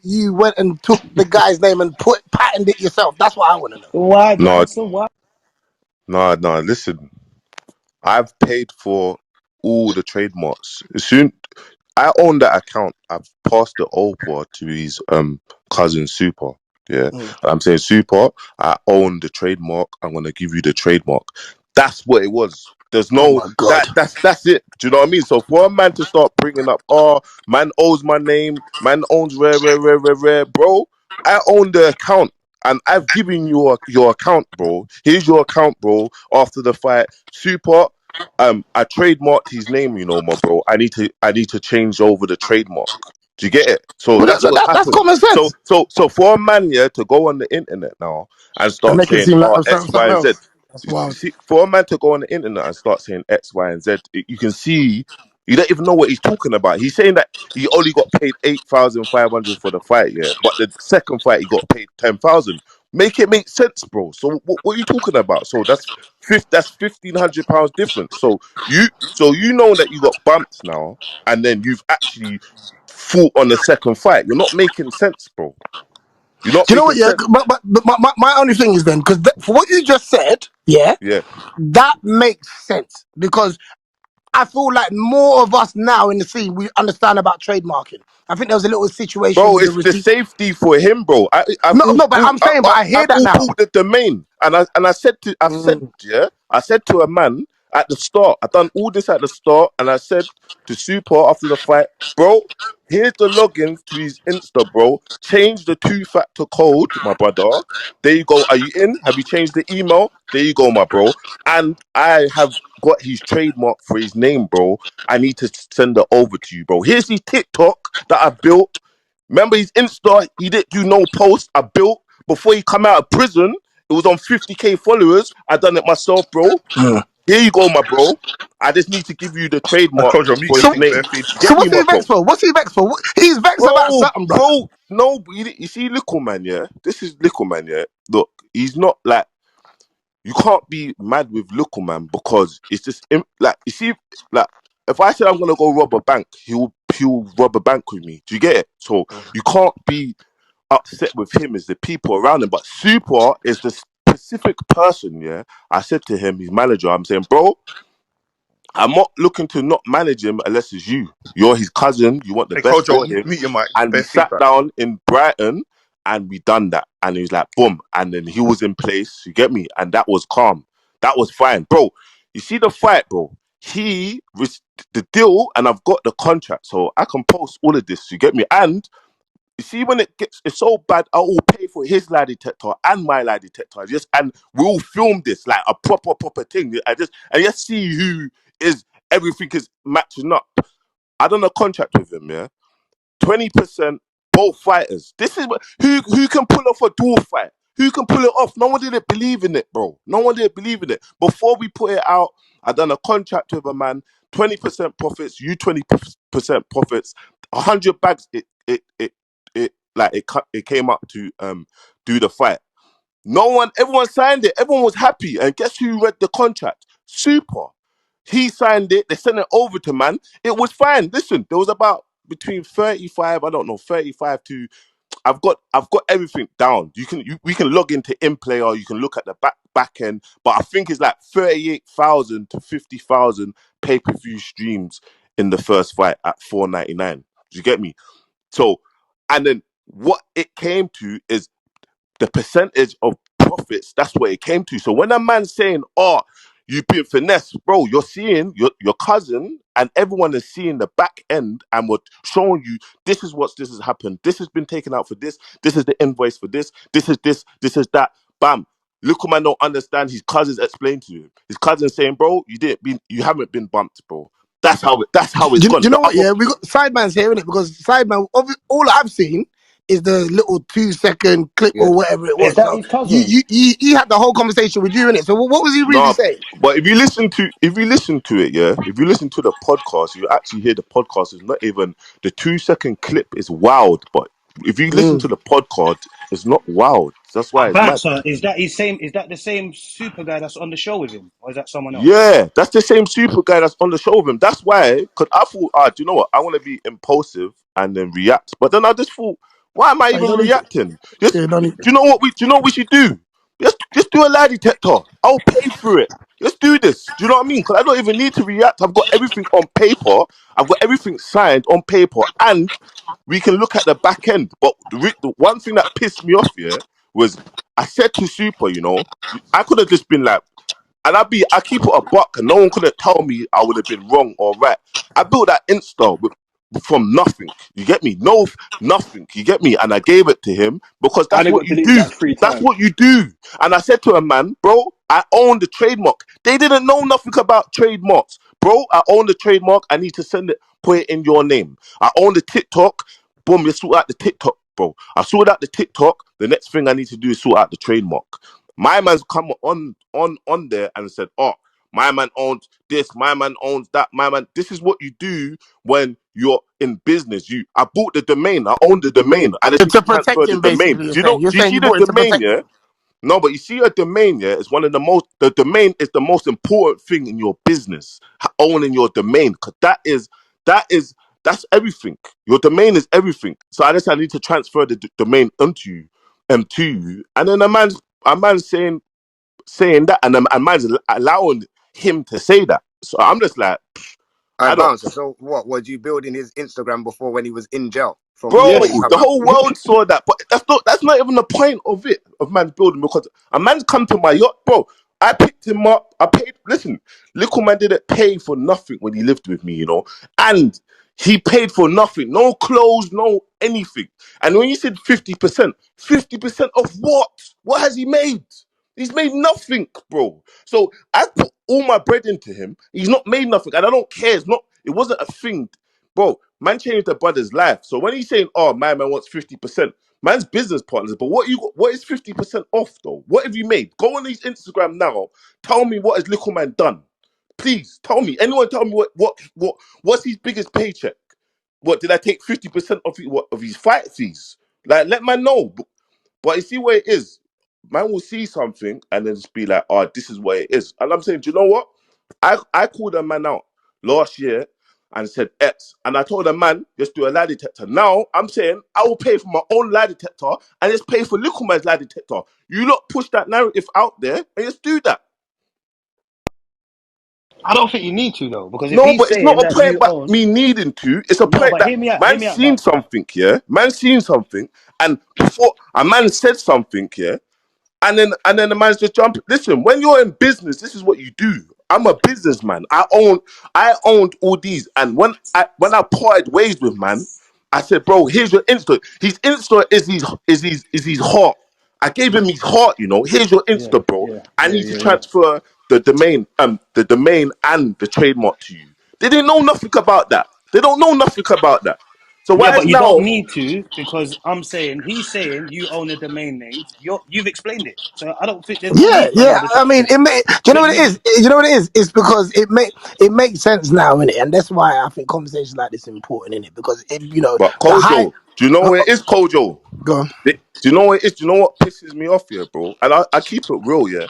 you went and took the guy's name and patented it yourself? That's what I want to know. Why, No, gangster? Why? no. Listen, I've paid for all the trademarks. Soon, I own that account. I've passed it over to his cousin Super. Yeah, Mm. I'm saying Super. I own the trademark. I'm gonna give you the trademark. That's what it was. There's Oh no my god. that's it. Do you know what I mean? So for a man to start bringing up, oh, man owes my name, man owns rare, bro. I own the account. And I've given you your account, bro. Here's your account, bro. After the fight, Super. I trademarked his name, my bro. I need to change over the trademark. Do you get it? So Well, that's what that's happened. common So sense. so so for a man, yeah, to go on the internet now and And start make it saying, seem like oh, I'm X, something Y, and Z. else. That's You wild. see, for a man to go on the internet and start saying X, Y, and Z, you can see you don't even know what he's talking about. He's saying that he only got paid 8,500 for the fight, yeah, but the second fight he got paid 10,000. Make it make sense, bro. So what are you talking about? So that's £1,500 difference. So you know that you got bumped now, and then you've actually fought on the second fight. You're not making sense, bro. You're not Do you know making what? Yeah, sense. but my only thing is then because for what you just said, yeah, Yeah, that makes sense because I feel like more of us now in the scene we understand about trademarking. I think there was a little situation bro, with the it's the receipt. safety for him, bro. I've No, all no, but bought, I'm saying, but I hear I've that all now. bought the domain, and I've said, Mm. yeah, I said to a man at the start, I done all this at the start, and I said to Super after the fight, bro, here's the logins to his Insta, bro. Change the two-factor code, my brother. There you go. Are you in? Have you changed the email? There you go, my bro. And I have got his trademark for his name, bro. I need to send it over to you, bro. Here's his TikTok that I built. Remember his Insta, he didn't do no post. I built before he come out of prison. It was on 50K followers. I done it myself, bro. Mm. Here you go, my bro. I just need to give you the I trademark told you, mute for your his So, thing, name. Murphy. You so get me, what's my he bro? vexed for? What's he vexed for? He's vexed about Bro, something, bro. bro, no, you see, Likkle man, yeah. This is Likkle man, yeah. Look, he's not like you can't be mad with Likkle man because it's just like you see, like if I said I'm gonna go rob a bank, he'll rob a bank with me. Do you get it? So you can't be upset with him is the people around him. But Super is the specific person, yeah. I said to him, his manager, I'm saying, bro, I'm not looking to not manage him unless it's you. You're his cousin, you want the Hey, best Kojo, for him. mute your mic. And we Bare sat feedback. down in Brighton and we done that. And he was like, boom. And then he was in place, you get me? And that was calm. That was fine. Bro, you see the fight, bro. He was the deal, and I've got the contract, so I can post all of this, you get me? And you see, when it's so bad, I will pay for his lie detector and my lie detector. And we all film this like a proper thing. I just see who is everything is matching up. I done a contract with him, yeah. 20% both fighters. This is who can pull off a dual fight. Who can pull it off? No one didn't believe in it, bro. No one didn't believe in it. Before we put it out, I done a contract with a man. 20% profits. You 20% profits. 100 bags. It came up to do the fight. Everyone signed it. Everyone was happy. And guess who read the contract? Super. He signed it. They sent it over to man. It was fine. Listen, there was about between 35, I don't know, 35 to I've got everything down. We can log into InPlay or you can look at the back end, but I think it's like 38,000 to 50,000 pay-per-view streams in the first fight at 4.99. Do you get me? So, and then what it came to is the percentage of profits. That's what it came to. So when a man's saying, "Oh, you've been finesse," bro, you're seeing your cousin and everyone is seeing the back end, and we're showing you this has happened. This has been taken out for this. This is the invoice for this. This is this. This is that. Bam. Little man don't understand. His cousins explain to him. His cousin saying, "Bro, you haven't been bumped, bro." That's how it's Do gone. you The know what? other Yeah, we got Sideman's here, innit? Because Sideman, all I've seen is the little 2 second clip yeah. or whatever it Is was. that So his cousin? he had the whole conversation with you, innit? So what was he really No, saying? but if you listen to it, yeah, if you listen to the podcast, you actually hear the podcast is not even the 2 second clip is wild, but if you listen Mm. to the podcast, it's not wild. That's why it's mad. Bouncer, is that his same? Is that the same super guy that's on the show with him, or is that someone else? Yeah, that's the same super guy that's on the show with him. That's why, because I thought, do you know what? I want to be impulsive and then react, but then I just thought, Why am I You even don't need to. reacting? Just Yeah, don't need. do you know what we should do? Just do a lie detector. I'll pay for it. Let's do this. Do you know what I mean? Because I don't even need to react. I've got everything on paper. I've got everything signed on paper, and we can look at the back end. But the one thing that pissed me off, yeah, was I said to Super, I could have just been like, and I keep it a buck, and no one could have told me I would have been wrong or right. I built that Insta from nothing. You get me? No, nothing. You get me? And I gave it to him because And that's it what got you deleted do. like 3 times. That's what you do. And I said to a man, bro, I own the trademark. They didn't know nothing about trademarks, bro. I own the trademark. I need to send it, put it in your name. I own the TikTok. Boom, you sort out the TikTok, bro. I sorted out the TikTok. The next thing I need to do is sort out the trademark. My man's come on there and said, "Oh, my man owns this. My man owns that. My man." This is what you do when you're in business. I bought the domain. I own the domain. I just need To to transfer protect the him, domain. basically. You're Do you know? saying. You're Do you saying see you the bought it to domain? protect Yeah. him. No, but you see a domain, yeah, it's one of the most, the domain is the most important thing in your business, owning your domain, because that's everything. Your domain is everything. So I need to transfer the domain onto you, to you. And then a man's saying that, and a man's allowing him to say that. So I'm just like, I I don't, bouncer. So what? Was you building his Instagram before when he was in jail bro, before he Yes. come the out? whole world saw that, but that's not even the point of it, of man's building, because a man's come to my yacht, bro. I picked him up. I paid. Listen, Likkle man didn't pay for nothing when he lived with me, and he paid for nothing, no clothes, no anything. And when you said 50%, 50% of what? What has he made? He's made nothing, bro. So I put all my bread into him. He's not made nothing, and I don't care. It's not. It wasn't a thing. Bro, man changed the brother's life. So when he's saying, "Oh, my man wants 50%," man's business partners. But what is 50% off though? What have you made? Go on his Instagram now. Tell me what has Likkle Man done. Please tell me. Anyone tell me what's his biggest paycheck? What did I take 50% of his fight fees? Like, let man know. But you see where it is. Man will see something and then just be like, "Oh, this is what it is." And I'm saying, do you know what? I called a man out last year and said X. And I told a man, just do a lie detector. Now I'm saying I will pay for my own lie detector and just pay for Likkle Man's lie detector. You lot push that narrative out there and just do that. I don't think you need to though, because if No, he's but it's not saying a that point you about own, me needing to. It's a no, point but that hear man me out, seen bouncer. something, yeah? Man seen something. And before a man said something, yeah? And then the man's just jumping. Listen, when you're in business, this is what you do. I'm a businessman. I owned all these. And when I parted ways with man, I said, bro, here's your Insta. His Insta is his heart. I gave him his heart, Here's your Yeah, Insta, bro. yeah, I yeah, need to yeah, yeah. transfer the domain and the trademark to you. They didn't know nothing about that. They don't know nothing about that. So Yeah, why but is you don't now, need to, because he's saying you own the domain names. You've explained it, so I don't think there's no Yeah, need for yeah. another I mean, discussion. do you know But what it you, is? You know what it is? It's because it makes sense now, innit? And that's why I think conversations like this are important, innit? Because but the high. Kojo, do you know what it is, Kojo? Go on. Do you know what it is? Do you know what pisses me off here, bro? And I keep it real, yeah.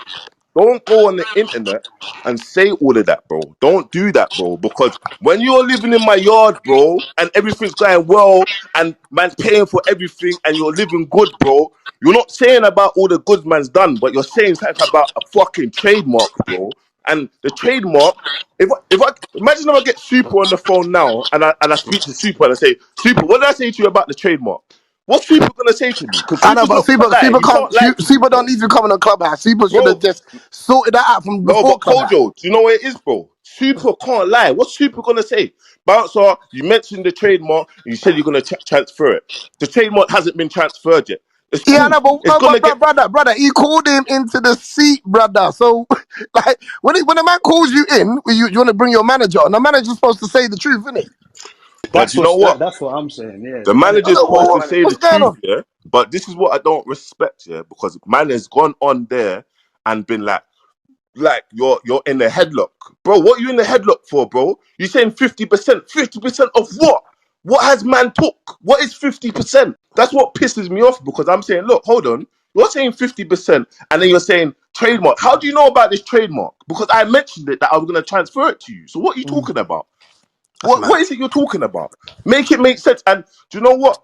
Don't go on the internet and say all of that, bro. Don't do that, bro. Because when you're living in my yard, bro, and everything's going well, and man's paying for everything, and you're living good, bro, you're not saying about all the good man's done, but you're saying something about a fucking trademark, bro. And the trademark, if I imagine if I get Super on the phone now, and I speak to Super and I say, Super, what did I say to you about the trademark? What's Super gonna say to me? Because I know, Super's but not gonna lie. He can't lie to me, Super don't bro. need to come on a clubhouse. Super should have Bro, just sorted that out from no, before but clubhouse. Kojo, do you know what it is, bro? Super can't lie. What's Super gonna say? Bouncer, you mentioned the trademark. You said you're gonna transfer it. The trademark hasn't been transferred yet. It's Yeah, I cool. know, but It's gonna get. brother, he called him into the seat, brother. So, like, when a man calls you in, you want to bring your manager, and the manager's supposed to say the truth, isn't it? But you know what? that's what I'm saying. Yeah, The the manager's manager's supposed supposed to. to say the What's going truth, on? yeah. But this is what I don't respect, yeah, because man has gone on there and been like you're in the headlock, bro. What are you in the headlock for, bro? You saying 50%? 50% of what? What has man took? What is 50%? That's what pisses me off, because I'm saying, look, hold on. You're saying 50%, and then you're saying trademark. How do you know about this trademark? Because I mentioned it that I was going to transfer it to you. So what are you Mm, talking about? that's What mad. is it you're talking about? Make it make sense. And do you know what?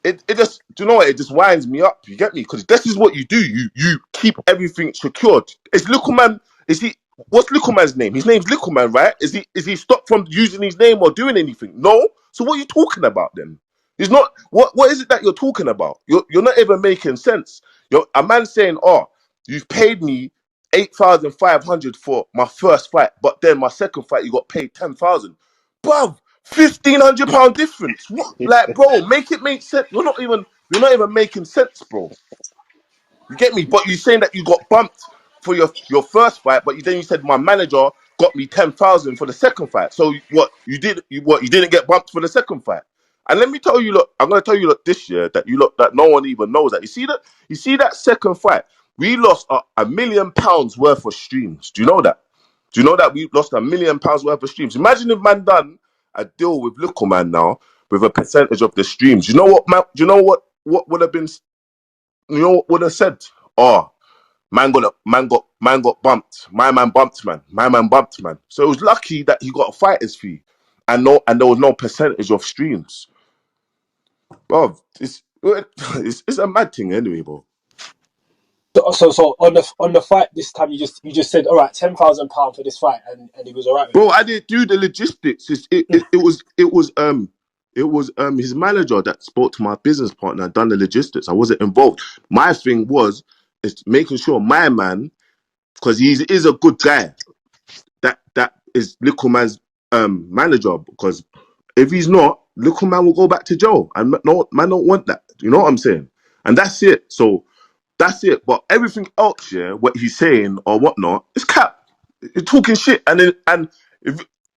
it just, do you know what? It just winds me up. You get me? Because this is what you do. You keep everything secured. Is Likkle Man? Is he? What's Likkle Man's name? His name's Likkle Man, right? Is he stopped from using his name or doing anything? No. So what are you talking about then? He's not. What is it that you're talking about? You're not even making sense. You're a man saying, "Oh, you've paid me 8,500 for my first fight, but then my second fight you got paid 10,000." Bruv, £1,500 difference. What, like, bro? Make it make sense. You're not even making sense, bro. You get me? But you saying that you got bumped for your first fight, but then you said my manager got me 10,000 for the second fight. So you didn't get bumped for the second fight. And let me tell you, look, I'm gonna tell you, look, this year that no one even knows that. You see that second fight, we lost £1 million worth of streams. Do you know that? Do you know that we lost £1 million worth of streams? Imagine if man done a deal with Likkle Man now with a percentage of the streams. You know what, man? Do you know what would have been? You know what would have said? Oh, man got bumped. My man bumped, man. My man bumped, man. So it was lucky that he got a fighter's fee, and there was no percentage of streams. Bro, it's a mad thing anyway, bro. So on the fight this time, you just said, all right, £10,000 for this fight, and he was all right with Bro, it. I didn't do the logistics. It was his manager that spoke to my business partner and done the logistics. I wasn't involved. My thing was is making sure my man, because he is a good guy, that is Likkle Man's manager. Because if he's not, Likkle Man will go back to jail. And no man don't want that. You know what I'm saying? And that's it. So that's it. But everything else, yeah, what he's saying or whatnot, it's cap. You're talking shit. And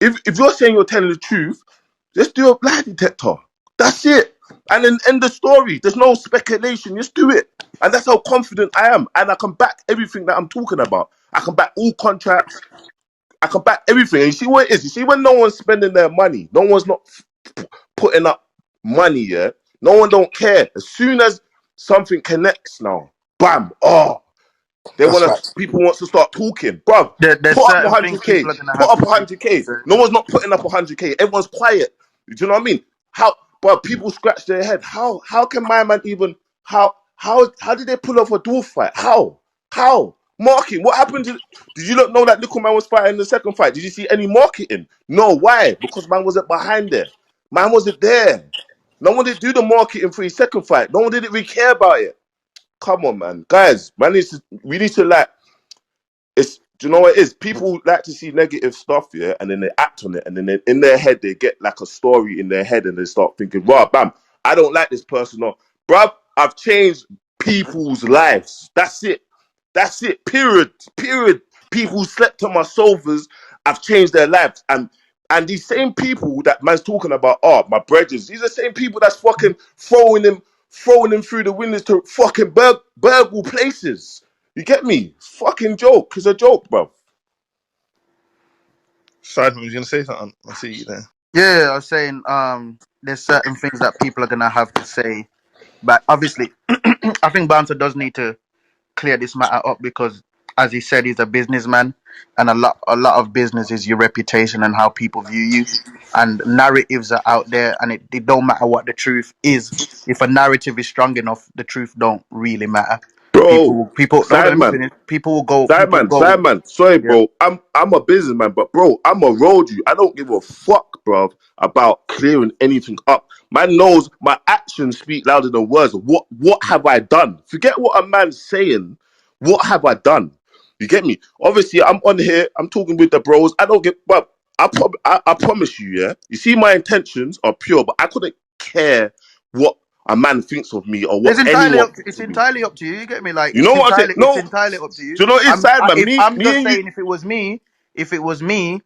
if you're saying you're telling the truth, just do a lie detector. That's it. And then end the story. There's no speculation. Just do it. And that's how confident I am. And I can back everything that I'm talking about. I can back all contracts. I can back everything. And you see what it is? You see when no one's spending their money, no one's not putting up money, yeah? No one don't care. As soon as something connects now, bam, oh, That's facts. people want to start talking. Bruv, There's put up certain things 100K. people are gonna Put have up to say. 100K. No one's not putting up 100K. Everyone's quiet. Do you know what I mean? But people scratch their head. How can my man even how did they pull off a dwarf fight? How? Marking. What happened did you not know that Likkle Man was fighting in the second fight? Did you see any marketing? No, why? Because man wasn't behind there. Man wasn't there. No one did do the marketing for his second fight. No one didn't really care about it. Come on, man. Guys, we need to like do you know what it is? People like to see negative stuff, yeah, and then they act on it, and then in their head they get like a story in their head, and they start thinking, "Wow, bam, I don't like this person." Or, bruv, I've changed people's lives. That's it. That's it. Period. Period. People who slept on my sofas, I've changed their lives, and these same people that man's talking about, oh, my brothers, these are the same people that's fucking throwing them through the windows to fucking burgle places. You get me? Fucking joke. It's a joke, bro. Sideman was gonna say something. I see you there. Yeah, I was saying there's certain things that people are gonna have to say, but obviously, I think Bouncer does need to clear this matter up because, as he said, he's a businessman, and a lot of business is your reputation and how people view you, and narratives are out there, and it don't matter what the truth is. If a narrative is strong enough, the truth don't really matter. Bro, No, let me Sideman. finish. People will Sideman, go. Sideman. Sorry, Yeah. bro. I'm a businessman, but bro, I'm a road you. I don't give a fuck, bro, about clearing anything up. Man knows my actions speak louder than words. What have I done? Forget what a man's saying. What have I done? You get me? Obviously, I'm on here. I'm talking with the bros. I don't get, but I promise you, yeah. You see, my intentions are pure, but I couldn't care what a man thinks of me or what anyone thinks It's of me. entirely up to you. You get me? Like You know what I'm saying? it's No, entirely up to you. do you know what it's sad, man? If Me, I'm me just and you, saying, if it was me, you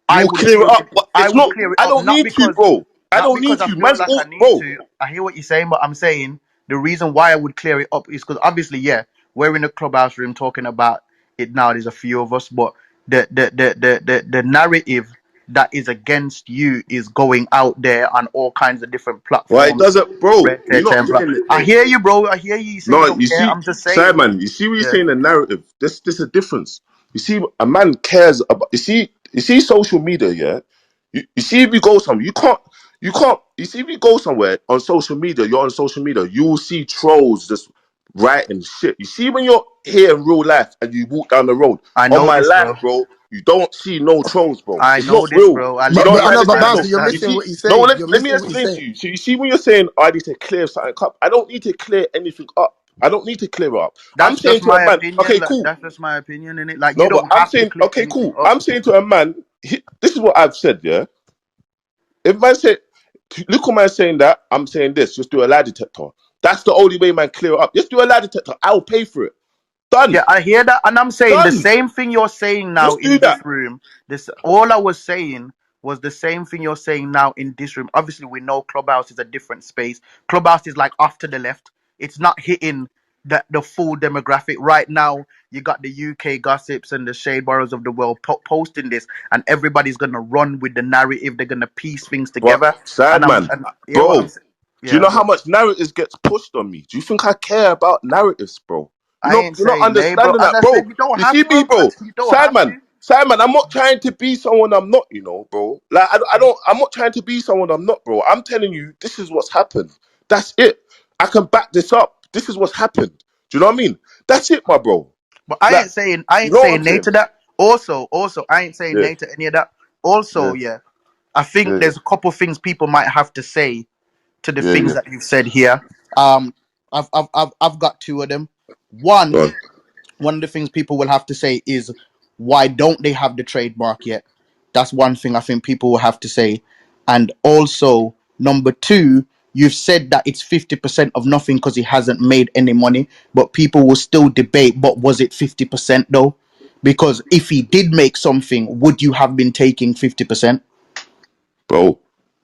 I will would clear it clear it. up. But I it's would not. clear it I up, don't need to, bro. I not don't because need I to. feel Man's like I all, need bro. to. I hear what you're saying, but I'm saying the reason why I would clear it up is because obviously, yeah, we're in a clubhouse room talking about it now. There's a few of us, but the narrative that is against you is going out there on all kinds of different Well, it platforms. doesn't, bro. Red, You're red, not and blah. getting it, I bro. hear you, bro. I hear you. You say you No, don't you care. see, I'm just saying. Simon, you see what you're Yeah. saying, the narrative. This a difference. You see, a man cares about you see social media, yeah? You see if you go somewhere, you can't You can't. You see, if you go somewhere on social media, you're on social media, you will see trolls just writing shit. You see, when you're here in real life and you walk down the road, I on know my this, life, bro. bro, you don't see no trolls, bro. I It's know not this, real. bro. I You live know But what I'm I here trying know, to but say, to Bouncer, bro? you're You understand. missing see, what he's no, saying. You're let me missing what he's explain to saying. you. So you see, when you're saying, I need to clear something up, I don't need to clear anything up. I don't need to clear it up. I'm That's saying just to a my man, opinion. okay, Like, cool. that's just my opinion in it. Like, you No, but don't I'm have to saying, clear okay, anything cool. up. I'm saying to a man, this is what I've said, yeah? If man say, look at man saying that, I'm saying this, just do a lie detector. That's the only way man clear it up. Just do a lie detector. I'll pay for it. Done. Yeah, I hear that, and I'm saying the Done. same thing you're saying now Just do in that. this room. This all I was saying was the same thing you're saying now in this room. Obviously, we know Clubhouse is a different space. Clubhouse is like off to the left. It's not hitting the full demographic right now. You got the UK gossips and the shade borrows of the world posting this, and everybody's gonna run with the narrative. They're gonna piece things But together. sad man, And yeah, what I'm bro, saying. do you Yeah, know how go. much narratives gets pushed on me? Do you think I care about narratives, bro? I ain't You're not saying nay, bro. understanding As that, I said, bro. you don't You have see me, to. bro. You don't have to. Sad man. I'm not trying to be someone I'm not, you know, bro. Like I'm not trying to be someone I'm not, bro. I'm telling you, this is what's happened. That's it. I can back this up. This is what's happened. Do you know what I mean? That's it, my bro. But Like, I you ain't know what saying I'm nay saying? to that. Also, I ain't saying Yeah, nay to any of that. Also, yeah, yeah, I think yeah, there's a couple things people might have to say to the yeah, things yeah. that you've said here. Um, I've got two of them. One, Go on. one of the things people will have to say is why don't they have the trademark yet? That's one thing I think people will have to say. And also, number two, you've said that it's 50% of nothing because he hasn't made any money, but people will still debate, but was it 50% though? Because if he did make something, would you have been taking 50%? Bro,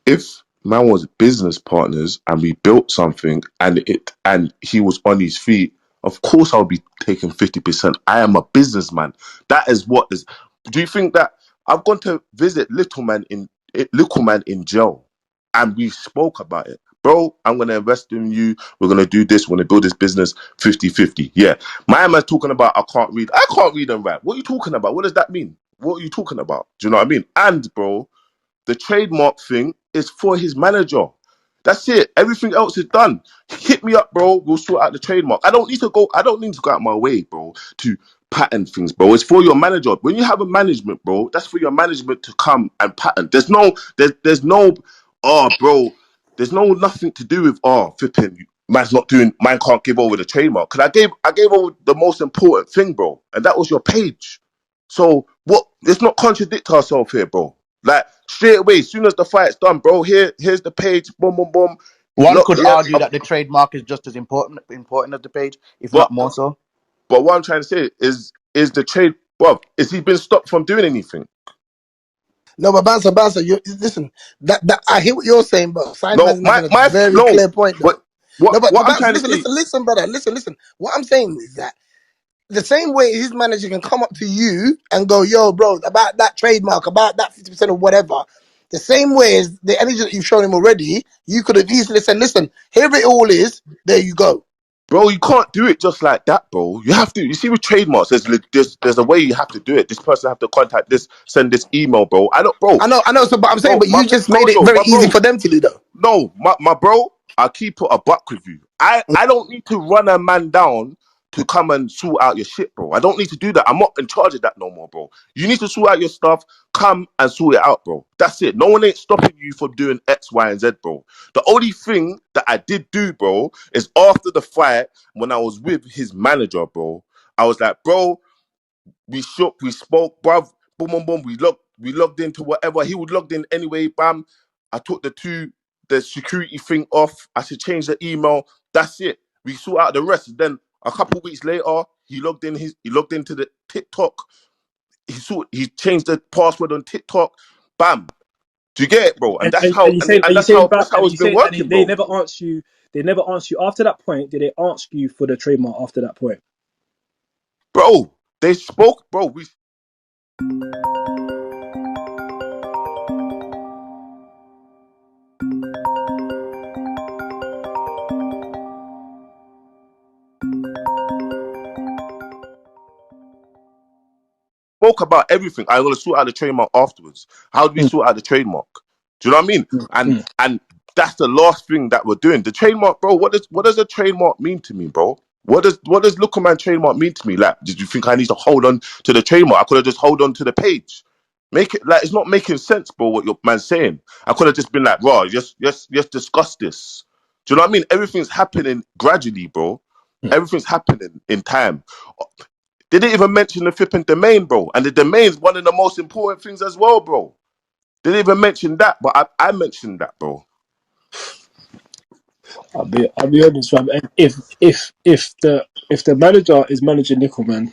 if man was business partners and we built something and he was on his feet, of course I'll be taking 50%. I am a businessman. That is what is. Do you think that I've gone to visit Little Man in jail and we spoke about it? Bro, I'm gonna invest in you. We're gonna do this. We're gonna build this business 50-50. Yeah. My man's talking about I can't read. I can't read and write. What are you talking about? What does that mean? What are you talking about? Do you know what I mean? And bro, the trademark thing is for his manager. That's it. Everything else is done. Hit me up, bro. We'll sort out the trademark. I don't need to go out my way, bro, to patent things, bro. It's for your manager. When you have a management, bro, that's for your management to come and patent. There's no, oh, bro, there's no nothing to do with flipping. Man can't give over the trademark. Cause I gave over the most important thing, bro, and that was your page. So what? Let's not contradict ourselves here, bro. Like straight away, as soon as the fight's done, bro. Here's the page. Boom, boom, boom. One Look, could yeah. argue that the trademark is just as important as the page, if not But more so. but what I'm trying to say is the trade. Well, is he been stopped from doing anything? No, but Bouncer, you listen. That I hear what you're saying, but No, Sideman's making a very no. clear point, though. But No, but what I'm Bouncer, trying to listen, say, listen, brother, listen. What I'm saying is that the same way his manager can come up to you and go, "Yo, bro, about that trademark, about that 50% of whatever." The same way as the energy that you've shown him already, you could have easily said, "Listen, here it all is. There you go." bro, you can't do it just like that, bro. You have to. You see, with trademarks, there's a way you have to do it. This person have to contact this, send this email, bro. I don't, bro. I know. So, but I'm saying, Bro, but you just made it very my easy bro. for them to do, though. No, my bro, I'll keep it a buck with you. I don't need to run a man down to come and sort out your shit, bro. I don't need to do that. I'm not in charge of that no more, bro. You need to sort out your stuff. Come and sort it out, bro. That's it. No one ain't stopping you from doing X, Y, and Z, bro. The only thing that I did do, bro, is after the fight when I was with his manager, bro. I was like, bro, we shook, we spoke, bruv. Boom, boom, boom. We logged into whatever. He would logged in anyway, bam. I took the security thing off. I should change the email. That's it. We sort out the rest. Then a couple weeks later, he logged into the TikTok. He changed the password on TikTok. Bam. Do you get it, bro? And that's how and and you that's saying how about that's how and it's you been saying and working, they bro. never asked you. They never asked you after that point. Did they ask you for the trademark after that point? Bro, they spoke, bro. We spoke about everything. I'm gonna sort out the trademark afterwards. How do we sort out the trademark? Do you know what I mean? Mm. And that's the last thing that we're doing. The trademark, bro. What does a trademark mean to me, bro? What does Likkle Man trademark mean to me? Like, did you think I need to hold on to the trademark? I could have just hold on to the page. Make it like it's not making sense, bro. What your man's saying. I could have just been like, bro, just discuss this. Do you know what I mean? Everything's happening gradually, bro. Mm. Everything's happening in time. They didn't even mention the flipping domain, bro. And the domain's one of the most important things as well, bro. They didn't even mention that, but I mentioned that, bro. I'll be honest, fam. If the manager is managing Nickelman,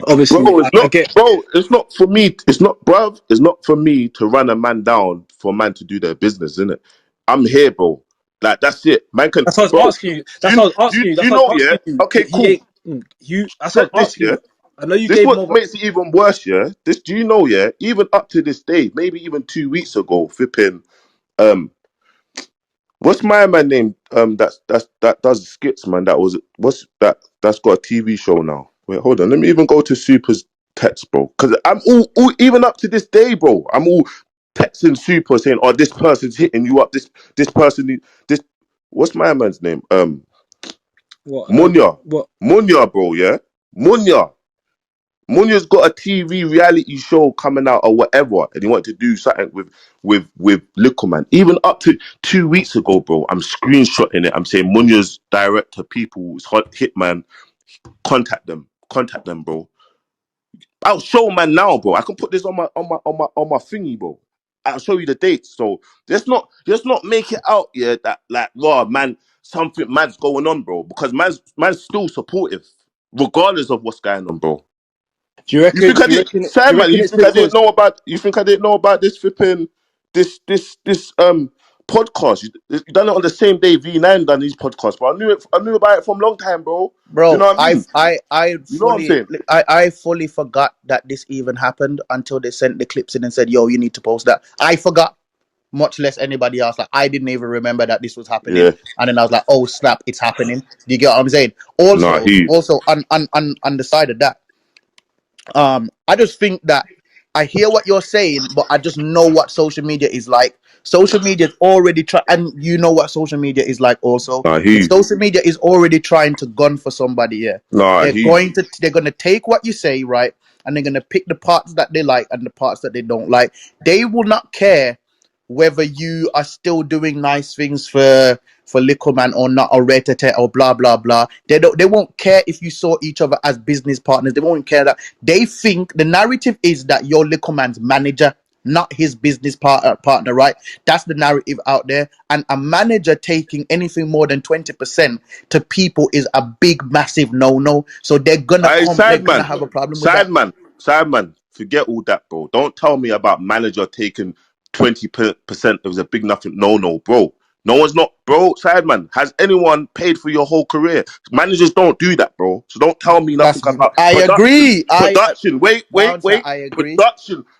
obviously Bro, I get. it's not for me. It's not, bruv. It's not for me to run a man down for a man to do their business, innit? I'm here, bro. Like, that's it. Man can, That's what I bro. was asking you. Do That's you, what I was do you, asking you. do That's you what I know, was yeah? asking you. Okay, He cool. ain't. You. That's Check what this, basically. yeah? I know you This gave him what over. makes it even worse, yeah? This, do you know, yeah? Even up to this day, maybe even 2 weeks ago, flipping, um, what's my man name? That does skits, man. What's that? That's got a TV show now. Wait, hold on. Let me even go to Super's text, bro. Because I'm all even up to this day, bro. I'm all texting Super saying, "Oh, this person's hitting you up. This person, this. What's my man's name? What? Munya, What? Munya, bro. Yeah, Munya. Munya's got a TV reality show coming out or whatever, and he wanted to do something with Likkle Man. Even up to 2 weeks ago, bro, I'm screenshotting it. I'm saying Munya's director, people, Hitman, contact them, bro. I'll show man now, bro. I can put this on my thingy, bro. I'll show you the dates. So let's not make it out, yeah, that like raw man, something man's going on, bro. Because man's still supportive, regardless of what's going on, bro. Do you You reckon? think I Do you did, reckon? Do you Simon? reckon You it's think I didn't because? know about? You think I didn't know about this flipping this podcast? You done it on the same day V9 done these podcasts, but I knew it. I knew about it from a long time, bro. Do you Bro, know what I mean? You know what I'm saying? I fully forgot that this even happened until they sent the clips in and said, "Yo, you need to post that." I forgot, much less anybody else. Like, I didn't even remember that this was happening, Yeah. and then I was like, "Oh snap, it's happening." Do you get what I'm saying? Nah, Also, on the side of that, I just think that I hear what you're saying, but I just know what social media is like. Social media is already and you know what social media is like also. nah, If social media is already trying to gun for somebody, yeah, nah, they're gonna take what you say, right, and they're gonna pick the parts that they like and the parts that they don't like. They will not care whether you are still doing nice things for Likkle Man or not, or Retete or blah blah blah. They won't care if you saw each other as business partners. They won't care that. They think the narrative is that you're Likkle Man's manager, not his business partner, right? That's the narrative out there. And a manager taking anything more than 20% to people is a big, massive no-no. So Hey, they're gonna have a problem with that. Sideman, forget all that, bro. Don't tell me about manager taking 20% of a big nothing. No, bro. No one's not, bro. Sideman, has anyone paid for your whole career? Managers don't do that, bro. So don't tell me nothing That's about I production. agree. I Production. Bouncer, Wait. I agree.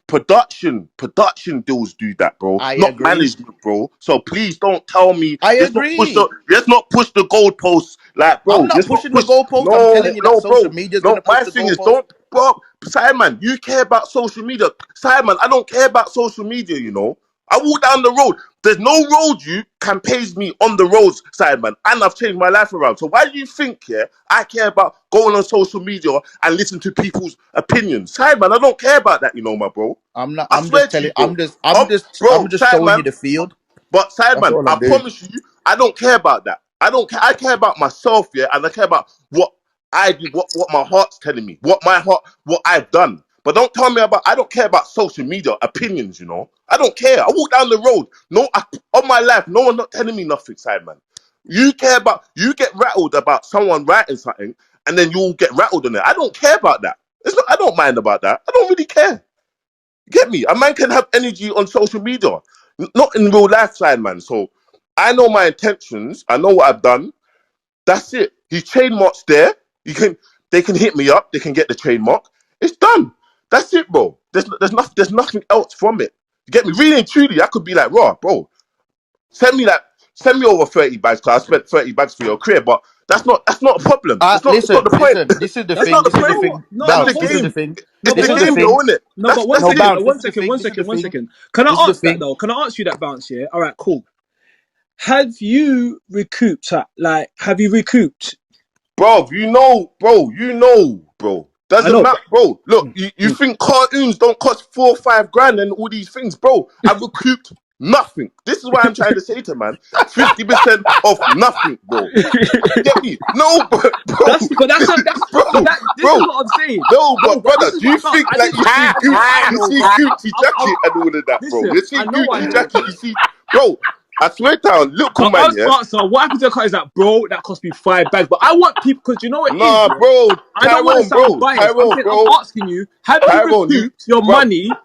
Production deals do that, bro. I Not agree. management, bro. So please don't tell me. I Let's agree. not push the goalposts. Like, I'm bro, not let's not pushing the push. goalpost. I'm telling you that No, social bro. media is No, gonna push my the thing is goalpost. don't, bro. Simon, you care about social media. Simon, I don't care about social media. I walk down the road. There's no road you can page me on the roads, Simon, and I've changed my life around. So why do you think, yeah, I care about going on social media and listen to people's opinions, Simon? I don't care about that, my bro. I'm not. I I'm swear just to you, telling. bro. I'm Bro, just showing you Simon. the field. But That's Sideman, all I I'm doing. promise you, I don't care about that. I don't care. I care about myself, yeah, and I care about what I do, what my heart's telling me, what I've done. But don't tell me about. I don't care about social media opinions. I don't care. I walk down the road. On my life, no one's not telling me nothing, Sideman. You get rattled about someone writing something, and then you'll get rattled on it. I don't care about that. I don't mind about that. I don't really care. Get me? A man can have energy on social media, not in real life, side man. So I know my intentions. I know what I've done. That's it. His trademark's there. They can hit me up. They can get the trademark. It's done. That's it, bro. There's nothing else from it. You get me? Really and truly, I could be like, raw, bro. Send me that. send me over 30 bags because I spent 30 bags for your career, but that's not a problem. It's not Listen, the point. listen. This is the It's thing. not the This You is the know point. what? thing. No, That's but the Bounce. This hold is the game. on. thing. No, It's but This the is one the game second. though, thing. isn't it? No, but one That's No, it. second. bounce. One This is the second. thing. One This is the second. One thing. second. Can I This is the ask that thing. though? Can I ask you that, Bounce? Yeah. All right. Cool. Have you recouped? Have you recouped? Bro. I Doesn't know. matter, bro. Look, Mm, you mm. think cartoons don't cost 4 or 5 grand and all these things, bro? I've recouped nothing. This is why I'm trying to say to man, 50% of nothing, bro. Get me? No, That's but that's a that's but bro, that this is bro. what I'm saying. No, No, but but this brother, is do you what bounce. think I like didn't say you do. I You know, see but Gucci jacket and all of that, bro? You listen. see I know I Gucci know. jacket, you see, bro. I swear down, little But man, us yeah. answer, what happened to the car is that, bro, that cost me 5 bags. But I want people, because you know what it is, Nah, yeah? bro, I don't want to sound biased. I'm saying, I'm Bro, asking you, have you Tyrone, you, recouped your bro. money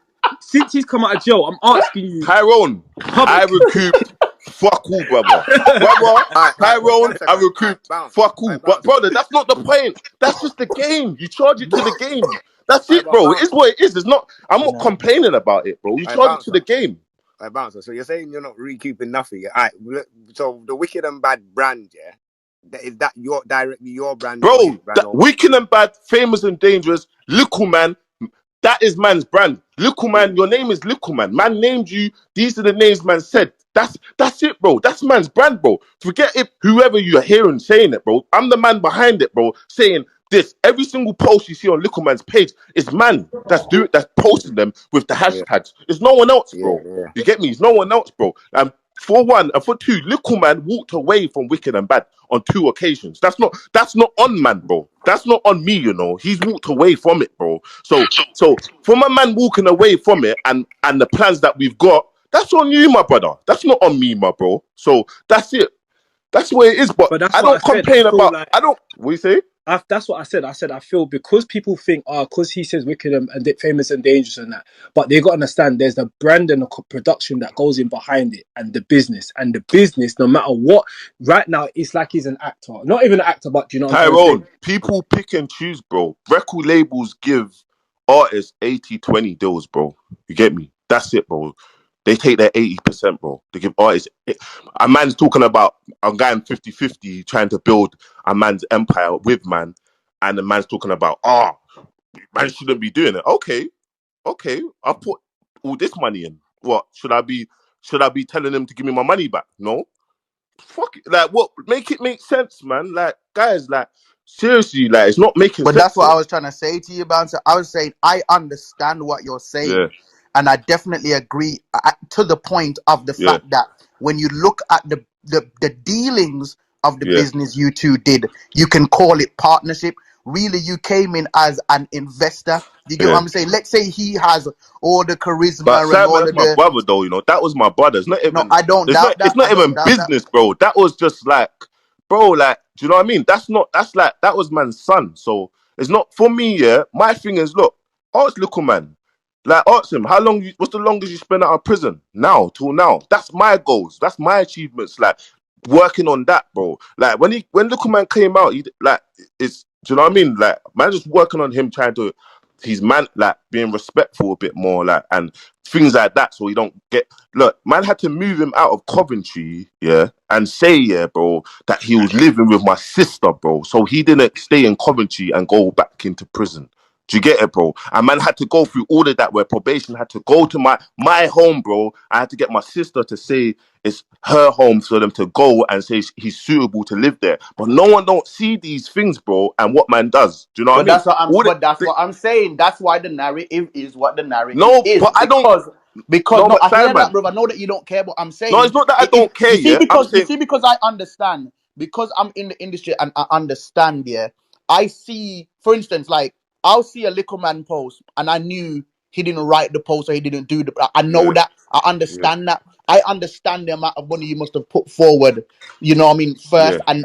since he's come out of jail? I'm asking you, Tyrone, I public. recouped fuck all, brother. Brother, All right, one Tyrone, I second. All right, recouped bounce. fuck All all. right, But bounce. brother, that's not the point. That's just the game. You charge it to the game. That's All right, it, but bro. It bounce. is what it is. It's not. I'm You not know. complaining about it, bro. You All right, charge it to bouncer. the game. All right, bouncer. So you're saying you're not recouping nothing. All right. So the Wicked and Bad brand, yeah, is that your directly your brand or his Bro, brand that or what? wicked and bad, famous and dangerous, Likkle man. That is man's brand. Likkle man, your name is Likkle man. Man named you. These are the names man said. That's it, bro. That's man's brand, bro. Forget it. Whoever you are hearing saying it, bro. I'm the man behind it, bro. Saying this. Every single post you see on Likkle man's page is man that's posting them with the Yeah, hashtags. It's no one else, yeah, bro. yeah. You get me? It's no one else, bro. For one, and for two, Likkle man walked away from Wicked and Bad on 2 occasions. That's not on man, bro. That's not on me, you know. He's walked away from it, bro. So for my man walking away from it and the plans that we've got, that's on you, my brother. That's not on me, my bro. So that's it. That's where it is. But But that's I what I don't said. I complain feel about. like I don't. What you say? that's what I said. I said I feel because people think, because he says wicked and famous and dangerous and that, but they got to understand there's the brand and the production that goes in behind it, and the business, no matter what. Right now, it's like he's an actor, not even an actor, but do you know what I'm trying to say? Tyrone, people pick and choose, bro. Record labels give artists 80-20 deals, bro. You get me? That's it, bro. They take their 80%, bro. They give artists. A man's talking about a guy in 50-50 trying to build a man's empire with man, and the man's talking about, man shouldn't be doing it. Okay. I put all this money in. What should I be telling him to give me my money back? No, fuck it. Like, what? Make it make sense, man. Like, guys, like, seriously, like, it's not making But that's sense what I here. was trying to say to you, Bouncer. I was saying I understand what you're saying, Yeah, and I definitely agree to the point of the yeah, fact that when you look at the dealings of the yeah, business you two did, you can call it partnership. Really, you came in as an investor. You get what yeah. I'm saying? Let's say he has all the But charisma and Simon, all that's of my the. brother, though. You know, that was my brother. It's not No, even. I don't It's not. doubt It's that. I not don't even doubt that. business, bro. That was just like, bro. Like, do you know what I mean? That's not. That's like that was man's son. So it's not for me. Yeah, my thing is, look, ask little man. Like, ask him how long. What's the longest you spent out of prison? Now till now. That's my goals. That's my achievements. Like working on that, bro. Like when little man came out, he like it's. Do you know what I mean? Like man, just working on him, trying to. He's man, like being respectful a bit more, like and things like that, so he don't get. Look, man had to move him out of Coventry, yeah, and say, yeah, bro, that he was living with my sister, bro, so he didn't stay in Coventry and go back into prison. Do you get it, bro? And man had to go through all of that where probation had to go to my home, bro. I had to get my sister to say it's her home for them to go and say he's suitable to live there. But no one don't see these things, bro, and what man does. Do you know what I But mean? that's what I'm. All But that's the, what I'm saying. That's why the narrative is what the narrative no, is. but I don't. Because No, no, but I hear that, Simon. bro. I know that you don't care, but I'm No, saying it's not that I if don't care. you see Yeah, I'm because saying I understand because I'm in the industry and I understand. Yeah, I see. For instance, like I'll see a little man post and I knew he didn't write the post or he didn't do the. I know yeah, that. I yeah, understand that. I understand the amount of money you must have put forward. You know what I mean? First, yeah, and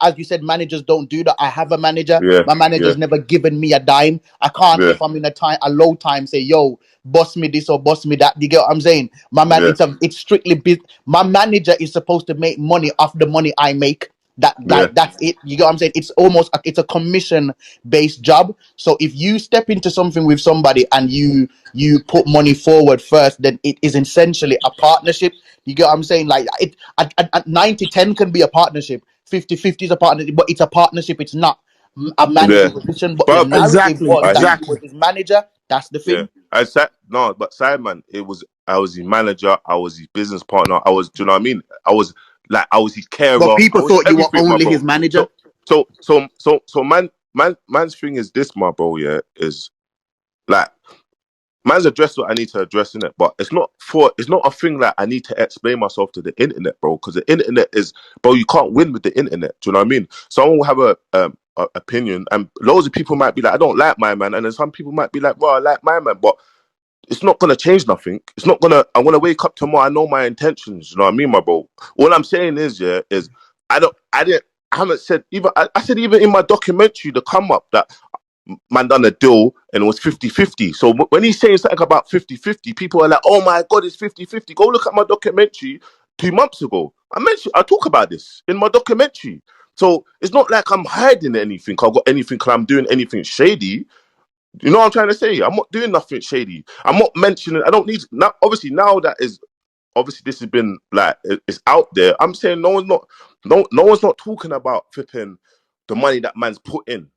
as you said, managers don't do that. I have a manager. yeah, My yeah, manager's never given me a dime. I can't, yeah, if I'm in a low time, say, yo, boss me this or boss me that. You get what I'm saying? My man, yeah, it's strictly my manager is supposed to make money off the money I make. Yeah, That's it. You get what I'm saying? It's almost it's a commission based job. So if you step into something with somebody and you put money forward first, then it is essentially a partnership. You get what I'm saying? Like it at 90-10 can be a partnership. 50-50 is a partnership, but it's a partnership. It's not a yeah, managing position. But the but narrative Exactly, was I that hear. he was exactly. his manager. That's the Yeah, thing. I said no, but Simon, it was I was his manager, I was his business partner, I was, do you know what I mean? I was his But carer, I people was thought you were everything, my only bro. his manager. So man's thing is this, my bro. Yeah, is like man's addressed what I need to address in it, but it's not a thing that I need to explain myself to the internet, bro. Because the internet is, bro, you can't win with the internet. Do you know what I mean? Someone will have a opinion, and loads of people might be like, I don't like my man, and then some people might be like, well, I like my man, but it's not gonna change nothing. It's not gonna. I'm gonna wake up tomorrow. I know my intentions. You know what I mean, my bro. All I'm saying is, yeah, is I don't. I didn't. I haven't said even. I said even in my documentary, the come up that man done a deal and it was 50-50. So when he's saying something about 50-50, people are like, oh my god, it's 50-50. Go look at my documentary 2 months ago. I talk about this in my documentary. So it's not like I'm hiding anything. I've got anything. I'm doing anything shady. You know what I'm trying to say? I'm not doing nothing shady. I'm not mentioning. I don't need now. Obviously, now that is obviously this has been like it's out there. I'm saying no one's not talking about flipping the money that man's put in.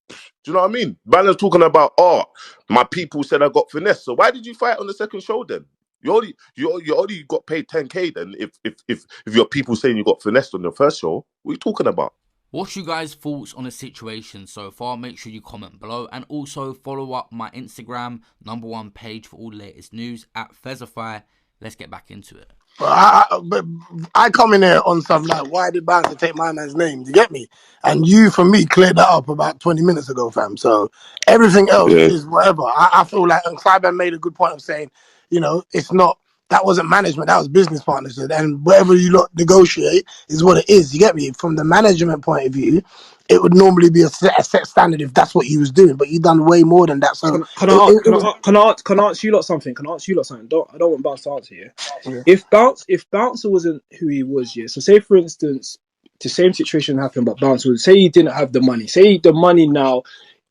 Do you know what I mean? Man is talking about, oh, my people said I got finesse. So why did you fight on the second show then? You only got paid 10K then if your people saying you got finessed on the first show. What are you talking about? What's you guys' thoughts on the situation so far? Make sure you comment below and also follow up my Instagram #1 page for all the latest news at Fezify. Let's get back into it. But I come in here on stuff like, why did Bouncer take my man's name? You get me? And you, for me, cleared that up about 20 minutes ago, fam. So everything else Yeah. is whatever. I feel like, and Cyber made a good point of saying, it's not, that wasn't management, that was business partnership. And whatever you lot negotiate is what it is. You get me? From the management point of view, it would normally be a set standard if that's what he was doing, but he done way more than that. So it was. Can I ask you lot something? Can I ask you lot something? I don't want Bounce to answer here. Yeah. If Bouncer wasn't who he was, yeah. So say for instance, the same situation happened, but Bouncer say he didn't have the money. Say the money now,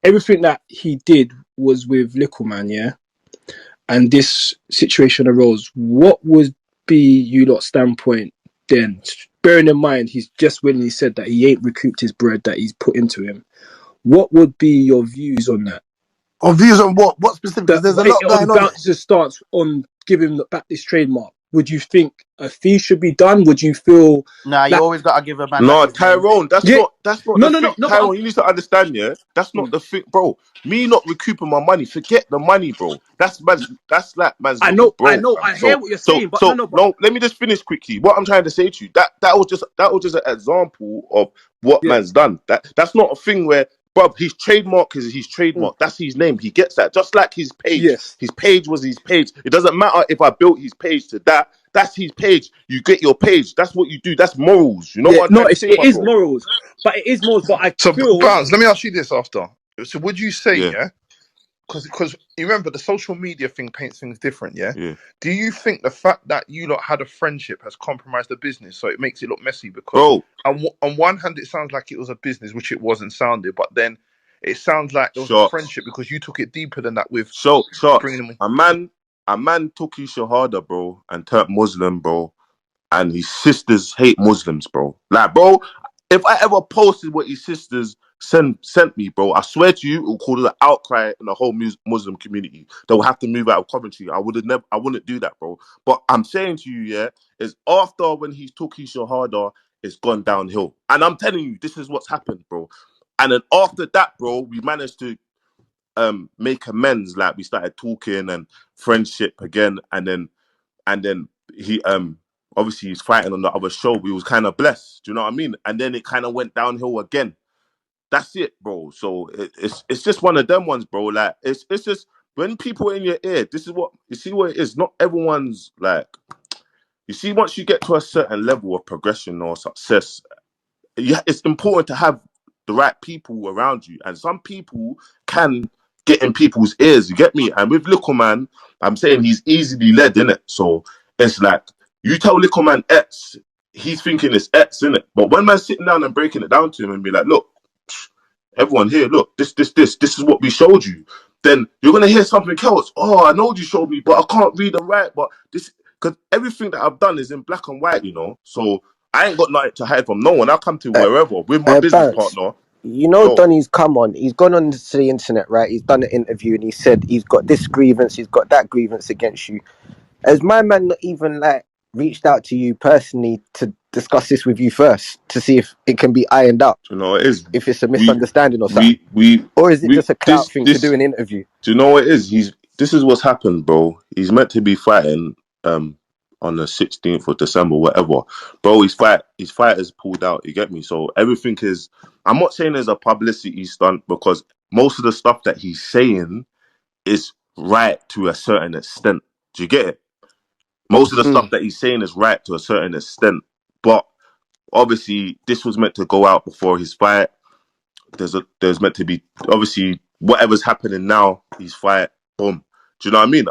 everything that he did was with Likkle Man, yeah. And this situation arose. What would be you lot's standpoint then? Bearing in mind he's just willingly said that he ain't recouped his bread that he's put into him. What would be your views on that? Or views on what? What specific? Because there's a lot On going on there. Bouncer's stance on giving back this trademark. Would you think a fee should be done? Would you feel Nah, you like always gotta give a man like No, his name. Tyrone, yeah? that's not No, the no, no, thing. no. But Tyrone, you need to understand, yeah. That's not the thing, bro. Me not recouping my money. Forget the money, bro. That's like man's I looking know, broke, I fam. hear So what you're so saying, but so but no. Let me just finish quickly. What I'm trying to say to you that was just an example of what yeah, man's done. That's not a thing where. Bruv, his trademark is his mm, trademark. That's his name. He gets that. Just like his page. yes, His page was his page. It doesn't matter if I built his page to that. That's his page. You get your page. That's what you do. That's morals. You know yeah. what I'm No, trying to say, it my is bro? morals, but it is morals. But I So feel Bounce, let me ask you this after. So would you say, Yeah, yeah? Because you remember the social media thing paints things different, yeah? yeah. Do you think the fact that you lot had a friendship has compromised the business so it makes it look messy? Because Bro, on one hand, it sounds like it was a business, which it wasn't sounded, but then it sounds like there was a shots. friendship because you took it deeper than that with Shots. bringing them in. A man took his shahada, bro, and turned Muslim, bro. And his sisters hate Muslims, bro. Like, bro, if I ever posted what his sisters sent me, bro, I swear to you, it will cause an outcry in the whole Muslim community. They will have to move out of Coventry. I wouldn't do that, bro. But I'm saying to you, yeah, is after when he took his shahada, it's gone downhill. And I'm telling you, this is what's happened, bro. And then after that, bro, we managed to make amends. Like we started talking and friendship again, and then he obviously he's fighting on the other show. We was kind of blessed, do you know what I mean? And then it kind of went downhill again. That's it, bro. So it's just one of them ones, bro. Like it's just when people in your ear, this is what you see what it is. Not everyone's like you see once you get to a certain level of progression or success, it's important to have the right people around you, and some people can get in people's ears. You get me? And with Likkle Man, I'm saying he's easily led in it. So it's like you tell Likkle Man X, he's thinking it's X, innit? But when man's sitting down and breaking it down to him and be like, look, everyone here, look, this is what we showed you. Then you're gonna hear something else. Oh, I know you showed me, but I can't read and write. But this, because everything that I've done is in black and white, you know. So I ain't got nothing to hide from no one. I'll come to wherever with my business Bounce. partner. You know, Yo, Donny's come on. He's gone on to the internet, right? He's done an interview and he said he's got this grievance, he's got that grievance against you. Has my man not even like reached out to you personally to discuss this with you first to see if it can be ironed out, you know it is. if it's a We misunderstanding or something, we or is it just a clout thing to do this. an interview? Do you know what it is? This is what's happened, bro. He's meant to be fighting on the 16th of December, whatever. Bro, his fight is pulled out, you get me? So everything is, I'm not saying there's a publicity stunt because most of the stuff that he's saying is right to a certain extent. Do you get it? Most of the stuff that he's saying is right to a certain extent. But obviously this was meant to go out before his fight. There's meant to be obviously whatever's happening now. His fight, boom. Do you know what I mean?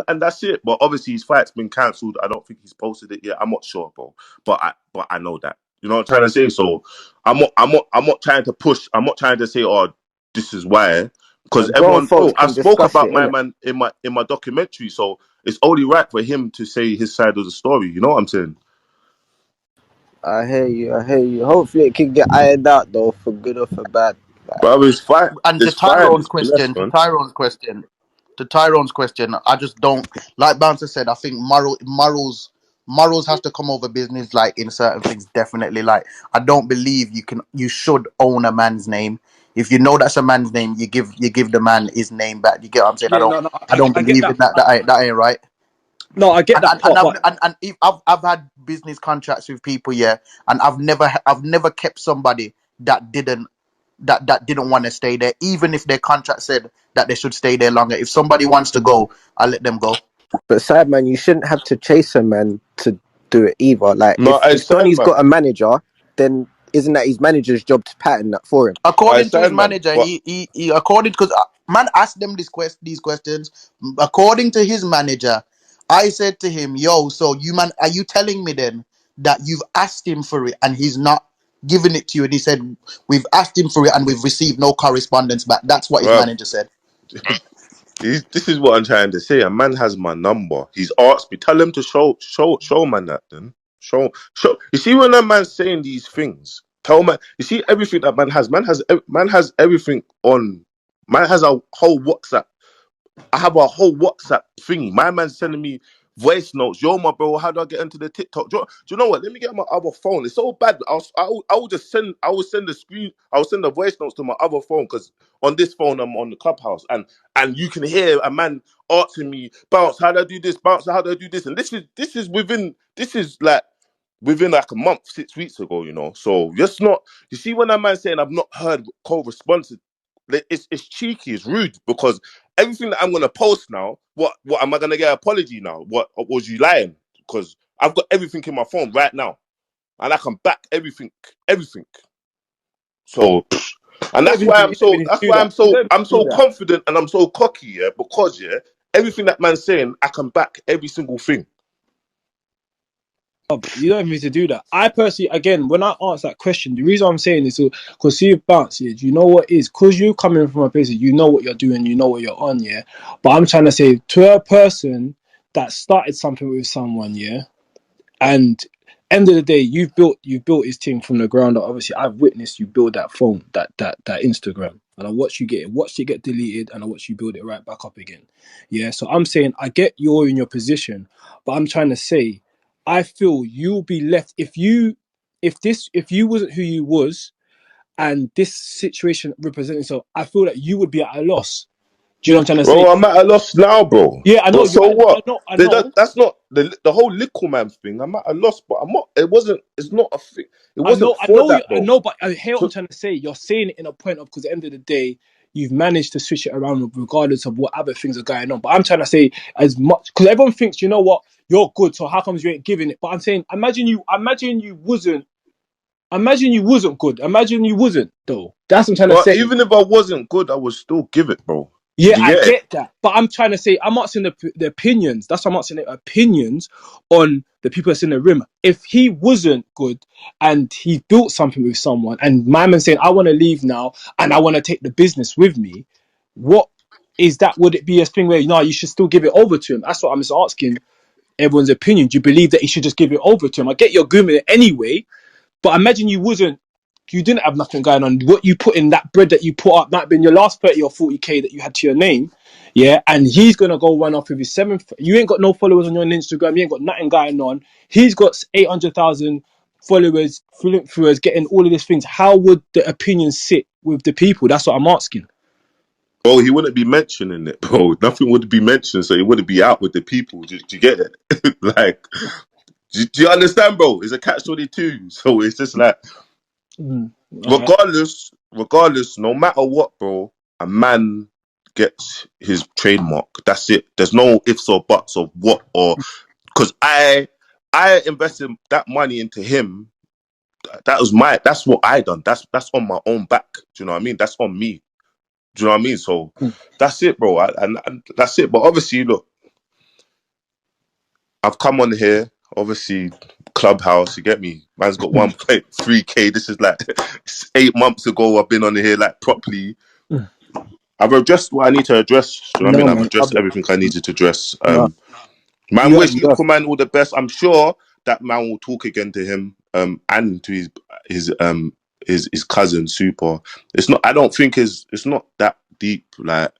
And that's it. But obviously his fight's been cancelled. I don't think he's posted it yet. I'm not sure, bro. But I know that. You know what I'm trying to say? So I'm not trying to push. I'm not trying to say, oh, this is why. Because Grown everyone folks know I can spoke discuss about it, my innit? man in my documentary. So it's only right for him to say his side of the story. You know what I'm saying? I hear you. I hear you. Hopefully, it can get ironed out though, for good or for bad. Like, But it's fine. And It's fine. It's blessed, man. To Tyrone's question, I just don't like Bouncer said. I think morals has to come over business, like in certain things. Definitely, like I don't believe you should own a man's name. If you know that's a man's name, you give the man his name back. You get what I'm saying? Yeah, no, no, I don't I get believe in that. that. That ain't right. No, I get that part, but And if I've had business contracts with people, yeah, and I've never kept somebody that didn't want to stay there, even if their contract said that they should stay there longer. If somebody wants to go, I'll let them go. but side man, you shouldn't have to chase a man to do it either. Like, No, if I stand, Donny's man. got a manager, then isn't that his manager's job to pattern that for him? I According to his stand, man. manager, But he according because man asked them these questions. According to his manager, I said to him, "Yo, so you man, are you telling me then that you've asked him for it and he's not giving it to you?" And he said, "We've asked him for it and we've received no correspondence back." That's what his bruv, manager said. this is what I'm trying to say. A man has my number. He's asked me. Tell him to show man that then. Show. You see when a man's saying these things, tell man. You see everything that man has. Man has everything on. Man has a whole WhatsApp. I have a whole WhatsApp thingy. My man's sending me voice notes. Yo, my bro, how do I get into the TikTok? Do you know what? Let me get my other phone. It's so bad. I will just send. I will send the screen. I will send the voice notes to my other phone because on this phone I'm on the clubhouse and you can hear a man asking me, bounce, how do I do this? Bounce, how do I do this? And this is like within like a month, 6 weeks ago, you know. So just not. You see when that man saying I've not heard co-response, it's cheeky, it's rude because everything that I'm gonna post now, what am I gonna get an apology now? What was you lying? Because I've got everything in my phone right now, and I can back everything. So, and you don't even, you don't even need to that's do why that. You don't I'm even need to do so that. confident and I'm so cocky, yeah, because yeah, everything that man's saying, I can back every single thing. You don't even need to do that. I personally, again, when I answer that question, the reason I'm saying this is because see, bounce, yeah, you know what is because you coming from a place, you know what you're doing, you know what you're on, yeah. But I'm trying to say to a person that started something with someone, yeah, and end of the day, you've built his team from the ground up. Obviously, I've witnessed you build that phone, that Instagram, and I watched it get deleted, and I watched you build it right back up again. Yeah, so I'm saying I get you're in your position, but I'm trying to say I feel you'll be left if you wasn't who you was, and this situation representing so. I feel that you would be at a loss. Do you know what I'm trying to say? Bro, I'm at a loss now, bro. Yeah, I know But you. so what? I know. That's not the whole Likkle man thing. I'm at a loss, but I'm not. It wasn't. It's not a thing. It wasn't I for know you, that I though. know, but I hear what I'm So, trying to say. You're saying it in a point of because at the end of the day, you've managed to switch it around regardless of what other things are going on. But I'm trying to say as much because everyone thinks, you know what, you're good, so how comes you ain't giving it? But I'm saying, imagine you wasn't good. Imagine you wasn't though. That's what I'm trying to but say. even if I wasn't good, I would still give it, bro. Yeah, Do you I get it? get that, but I'm trying to say I'm asking the opinions. That's what I'm asking the opinions on the people that's in the room. If he wasn't good and he built something with someone, and my man saying I want to leave now and I want to take the business with me, what is that? Would it be a thing where no, you should still give it over to him? That's what I'm just asking everyone's opinion. Do you believe that he should just give it over to him? I get your agreement anyway, but imagine you didn't have nothing going on. What you put in that bread that you put up might have been your last 30 or 40K that you had to your name. Yeah. And he's going to go run off with his seventh. You ain't got no followers on your Instagram. You ain't got nothing going on. He's got 800,000 followers, influencers, getting all of these things. How would the opinion sit with the people? That's what I'm asking. Bro, he wouldn't be mentioning it, bro. Nothing would be mentioned, so he wouldn't be out with the people. Do you get it? Like, do you understand, bro? It's a catch-22. So it's just like, All right. regardless, no matter what, bro, a man gets his trademark. That's it. There's no ifs or buts of what or because I invested that money into him. That's what I done. That's on my own back. Do you know what I mean? That's on me. Do you know what I mean? So that's it, bro. And that's it. But obviously, look, I've come on here, obviously, Clubhouse, you get me? Man's got 1.3K. This is like 8 months ago. I've been on here like properly. I've addressed what I need to address. Do you know what I No, mean? I've man. addressed everything I needed to address. No. Man, You wish have, you have. Likkle man all the best. I'm sure that man will talk again to him, and to his cousin Super. It's not. I don't think it's not that deep. Like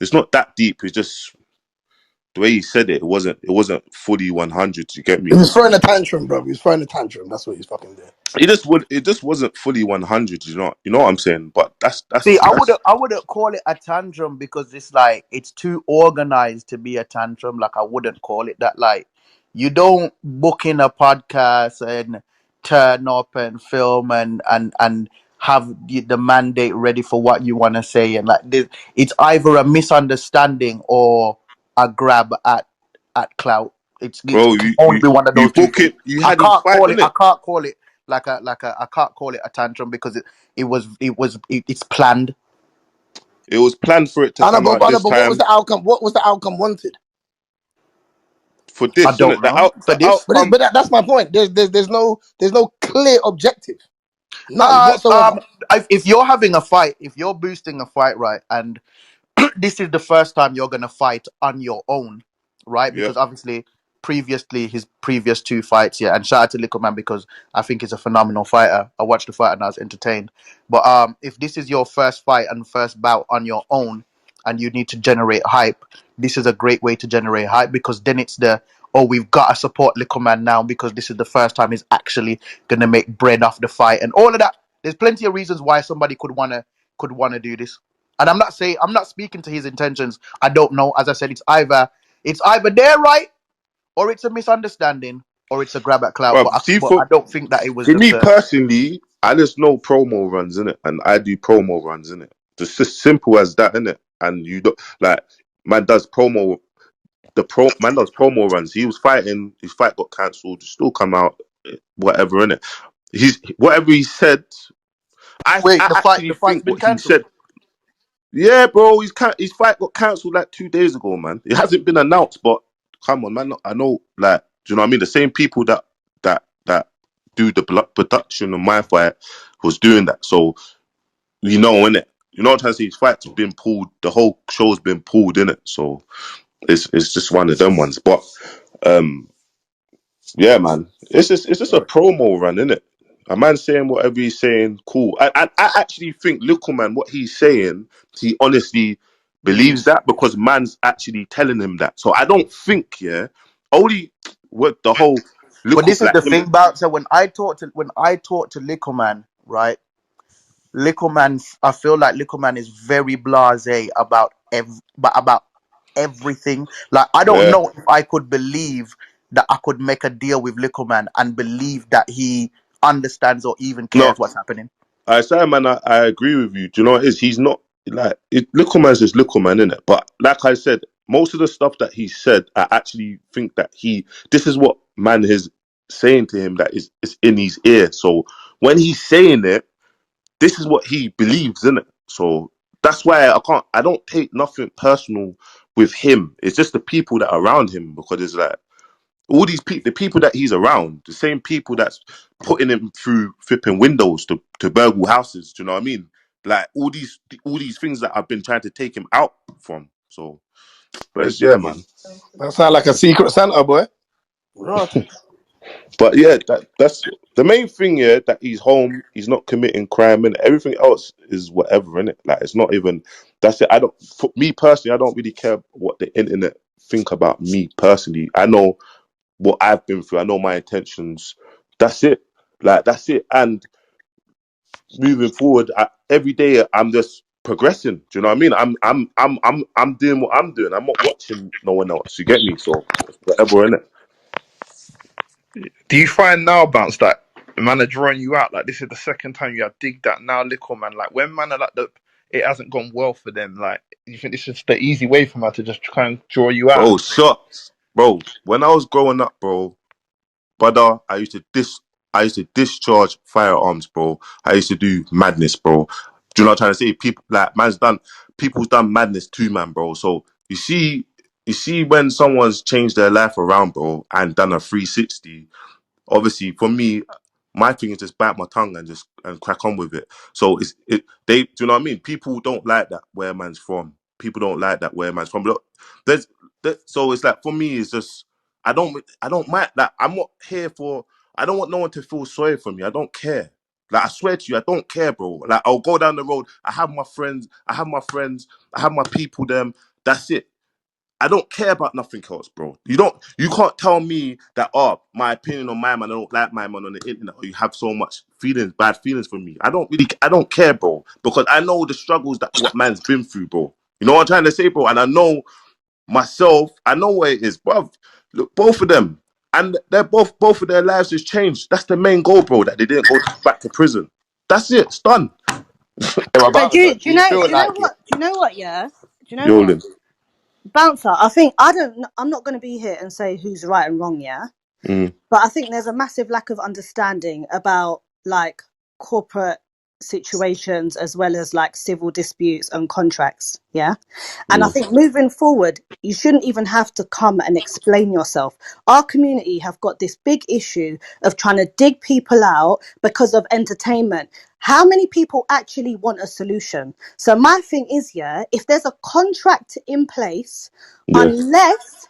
it's not that deep. It's just the way he said it. It wasn't fully 100. You get He me? was throwing a tantrum, bro. He was throwing a tantrum. That's what he's fucking doing. It just wasn't fully 100. You know what I'm saying? But See, I that's wouldn't I wouldn't call it a tantrum because it's like it's too organized to be a tantrum. Like I wouldn't call it that. Like you don't book in a podcast and turn up and film and have the mandate ready for what you want to say and like this. It's either a misunderstanding or a grab at clout. bro. It can only be one of You those two book things. it. You had his fight in I it. can't call it I can't call it a tantrum because it's planned. It was planned for it to I know, come out this but what was time the outcome? What was the outcome wanted? for I this, isn't don't it? The know out for the this. outcome. That's my point. There's no clear objective, none Uh, whatsoever. um, if you're having a fight, if you're boosting a fight, right, and this is the first time you're gonna fight on your own, right? Yeah. Because obviously, previously his previous two fights, yeah, and shout out to Likkle Man because I think he's a phenomenal fighter. I watched the fight and I was entertained. But if this is your first fight and first bout on your own, and you need to generate hype, this is a great way to generate hype because then it's the we've got to support Likkle Man now because this is the first time he's actually gonna make bread off the fight and all of that. There's plenty of reasons why somebody could wanna do this. And I'm not speaking to his intentions. I don't know. As I said, it's either they're right or it's a misunderstanding or it's a grab at clout. Well, see, But I don't think that it was for just me a. personally, I just know promo runs in it, and I do promo runs in it. Just simple as that, innit? And you don't like man does promo. The pro man does promo runs. He was fighting. His fight got cancelled. Still come out. Whatever in it. He's whatever he said. Wait, I the actually fight's think been what he cancelled. said. Yeah, bro. His fight got cancelled like 2 days ago, man. It hasn't been announced, but come on, man. I know, like, do you know what I mean? The same people that do the production of my fight was doing that. So you know, innit? You know what I'm trying to say? His fight's been pulled. The whole show's been pulled, innit? So it's just one of them ones. But um, yeah, man. It's just a promo run, innit? A man saying whatever he's saying, cool. I actually think Likkle man, what he's saying, he honestly believes Believes. that because man's actually telling him that. So I don't think, yeah, only what the whole But Likkle this is like the him. thing, Bouncer. When I talk to Likkle Man, right? Likkle Man, I feel like Likkle Man is very blasé about everything. Like I don't Yeah, know if I could believe that I could make a deal with Likkle Man and believe that he understands or even no, cares what's happening. I say, man, I agree with you. Do you know what it is? He's not like Likkle man's just Likkle man, innit? But like I said, most of the stuff that he said, I actually think that this is what man is saying to him that is in his ear. So when he's saying it, this is what he believes, innit? So that's why I don't take nothing personal with him. It's just the people that are around him, because it's like all these people, the people that he's around, the same people that's putting him through flipping windows to burgle houses. Do you know what I mean? Like all these things that I've been trying to take him out from. So, but it's, yeah, man. That sound like a secret Santa, boy. Right. But yeah, that's the main thing. Yeah, that he's home, he's not committing crime, and everything else is whatever, innit? Like it's not even. That's it. I don't. For me personally, I don't really care what the internet think about me personally. I know what I've been through. I know my intentions. That's it. Like that's it. And moving forward, every day I'm just progressing. Do you know what I mean? I'm doing what I'm doing. I'm not watching no one else. You get me? So it's whatever, innit? Do you find now, Bounce, that man are drawing you out? Like this is the second time you have digged that now, Likkle, man. Like when man are like it hasn't gone well for them. Like you think this is the easy way for man to just try and draw you out? Bro, shots. Bro, when I was growing up, bro, brother, I used to discharge firearms, bro. I used to do madness, bro. Do you know what I'm trying to say? People's done madness too, man, bro. So you see when someone's changed their life around, bro, and done a 360, obviously for me, my thing is just bite my tongue and just and crack on with it. So do you know what I mean? People don't like that where man's from. People don't like that where man's from. But so it's like for me, it's just I don't mind that. I'm not here for. I don't want no one to feel sorry for me. I don't care. Like I swear to you, I don't care, bro. Like I'll go down the road. I have my friends. I have my friends. I have my people. Them. That's it. I don't care about nothing else, bro. You can't tell me that, oh, my opinion on my man, I don't like my man on the internet, or you have so much bad feelings for me. I don't care, bro, because I know the struggles that what man's been through, bro. You know what I'm trying to say, bro? And I know myself, I know what it is, bro. Look, both of them, and both of their lives has changed. That's the main goal, bro, that they didn't go back to prison. That's it, it's done. Yeah, but But Bouncer, do you feel do you know like it? what? Do you know what? Yeah. Do you know what? Yolin. Bouncer. I think I don't. I'm not going to be here and say who's right and wrong. Yeah. Mm, But I think there's a massive lack of understanding about like corporate situations as well as like civil disputes and contracts. Yeah. And I mm, think moving forward, you shouldn't even have to come and explain yourself. Our community have got this big issue of trying to dig people out because of entertainment. How many people actually want a solution? So my thing is, yeah, if there's a contract in place, yeah. unless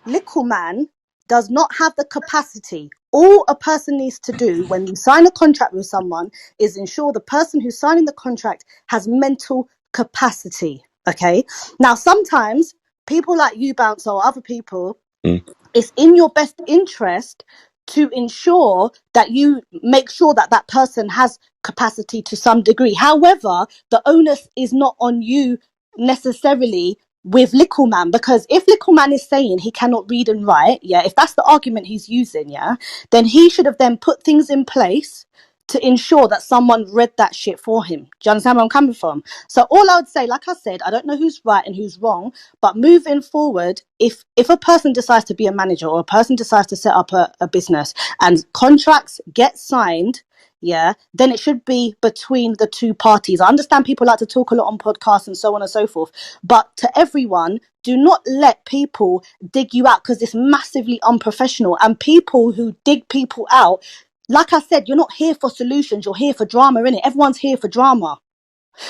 Likkle Man does not have the capacity. All a person needs to do when you sign a contract with someone is ensure the person who's signing the contract has mental capacity. Okay. Now, sometimes people like you, Bounce, or other people, Mm, it's in your best interest to ensure that you make sure that that person has capacity to some degree. However, the onus is not on you necessarily with Likkle Man, because if Likkle Man is saying he cannot read and write, yeah, if that's the argument he's using, yeah, then he should have then put things in place to ensure that someone read that shit for him. Do you understand where I'm coming from? So all I would say, like I said, I don't know who's right and who's wrong, but moving forward, if a person decides to be a manager or a person decides to set up a business and contracts get signed, yeah, then it should be between the two parties. I understand people like to talk a lot on podcasts and so on and so forth, but to everyone, do not let people dig you out, because it's massively unprofessional. And people who dig people out, like I said, you're not here for solutions, you're here for drama, innit? Everyone's here for drama.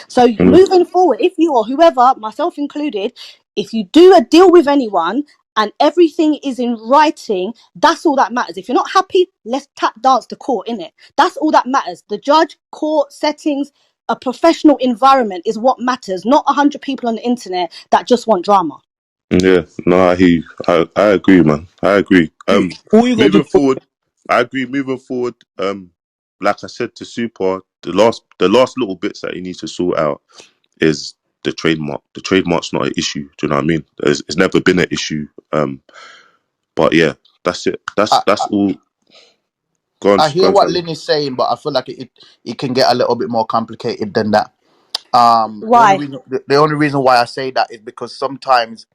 So mm, moving forward, if you or whoever, myself included, if you do a deal with anyone and everything is in writing, that's all that matters. If you're not happy, let's tap dance to court, innit? That's all that matters. The judge, court, settings, a professional environment is what matters, not 100 people on the internet that just want drama. yeah. No, I hear you. I agree, man. I agree. All you got to Moving do. forward, I agree. Moving forward, like I said to Super, the last little bits that he needs to sort out is the trademark. The trademark's not an issue. Do you know what I mean? It's never been an issue. But yeah, that's it. I, That's all. Go on, I go hear on, what Tanya. Lynn is saying, but I feel like it can get a little bit more complicated than that. The only Why? reason the only reason why I say that is because sometimes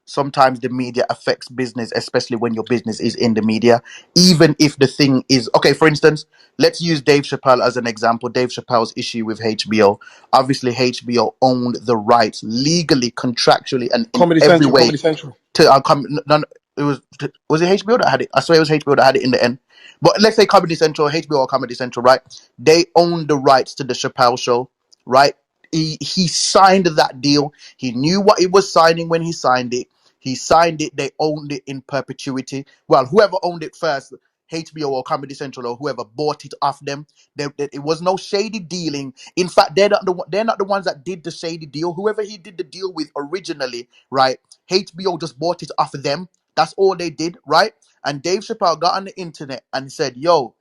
sometimes the media affects business, especially when your business is in the media. Even if the thing is okay, for instance, let's use Dave Chappelle as an example. Dave Chappelle's issue with HBO. Obviously, HBO owned the rights legally, contractually, and in every way Comedy Central. to it was it HBO that had it? I swear it was HBO that had it in the end. But let's say Comedy Central, HBO or Comedy Central, right? They own the rights to the Chappelle show, right? He signed that deal. He knew what he was signing when he signed it. He signed it. They owned it in perpetuity. Well, whoever owned it first, HBO or Comedy Central or whoever bought it off them, it was no shady dealing. In fact, they're not the ones that did the shady deal. Whoever he did the deal with originally, right? HBO just bought it off of them. That's all they did, right? And Dave Chappelle got on the internet and said, "Yo,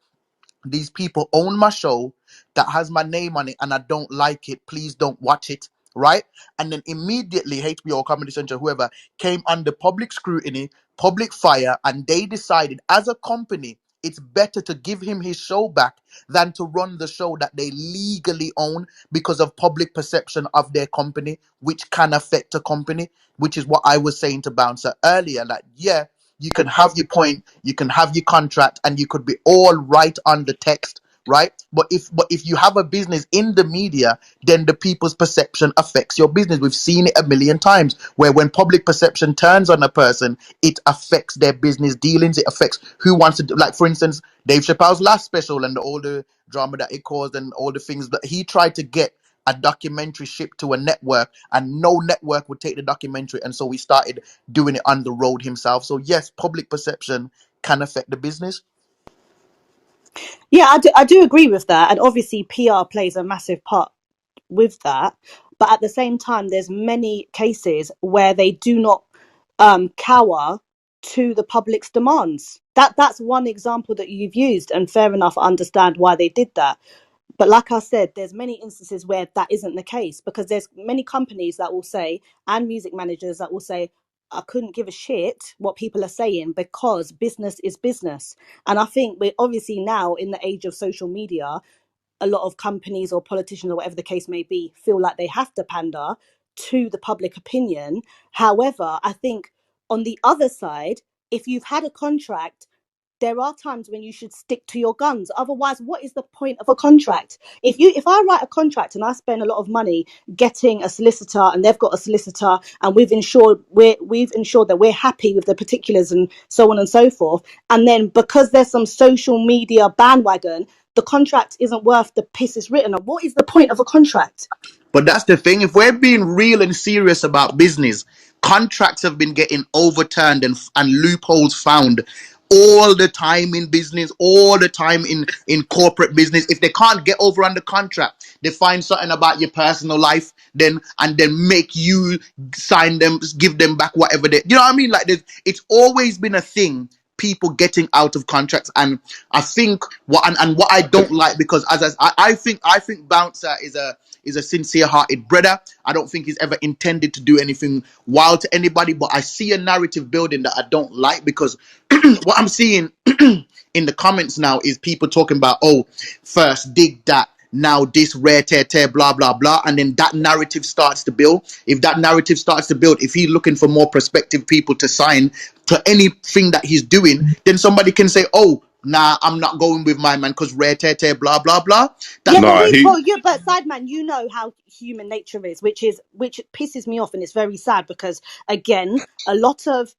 these people own my show that has my name on it and I don't like it. Please don't watch it." Right? And then immediately HBO, Comedy Central, whoever came under public scrutiny, public fire, and they decided as a company it's better to give him his show back than to run the show that they legally own because of public perception of their company, which can affect a company, which is what I was saying to Bouncer earlier. Like, yeah, you can have your point, you can have your contract, and you could be all right on the text, right? But if you have a business in the media, then the people's perception affects your business. We've seen it a million times where when public perception turns on a person, it affects their business dealings. It affects who wants to do, like for instance, Dave Chappelle's last special and all the drama that it caused and all the things that he tried to get a documentary shipped to a network, and no network would take the documentary, and so he started doing it on the road himself. So yes, public perception can affect the business. Yeah, I do agree with that. And obviously, PR plays a massive part with that. But at the same time, there's many cases where they do not cower to the public's demands. That's one example that you've used, and fair enough, I understand why they did that. But like I said, there's many instances where that isn't the case, because there's many companies that will say, and music managers that will say, I couldn't give a shit what people are saying because business is business. And I think we're obviously now in the age of social media, a lot of companies or politicians or whatever the case may be feel like they have to pander to the public opinion. However, I think on the other side, if you've had a contract, there are times when you should stick to your guns. Otherwise, what is the point of a contract? If I write a contract and I spend a lot of money getting a solicitor, and they've got a solicitor, and we've ensured that we're happy with the particulars and so on and so forth, and then because there's some social media bandwagon, the contract isn't worth the piss it's written on. What is the point of a contract? But that's the thing. If we're being real and serious about business, contracts have been getting overturned and loopholes found all the time in business, all the time in corporate business. If they can't get over on the contract, they find something about your personal life, then make you sign them, give them back whatever they, you know what I mean? Like it's always been a thing. People getting out of contracts, and I think what I don't like, because I think Bouncer is a sincere-hearted brother. I don't think he's ever intended to do anything wild to anybody, but I see a narrative building that I don't like, because what I'm seeing in the comments now is people talking about, oh, first dig that, now this, rare tear tear, blah blah blah, and then that narrative starts to build. If that narrative starts to build, if he's looking for more prospective people to sign to anything that he's doing, then somebody can say, oh, nah, I'm not going with my man because rare tear tear, blah blah blah. Yeah, That but Nah, he Sideman, you know how human nature is, which pisses me off, and it's very sad because again, a lot of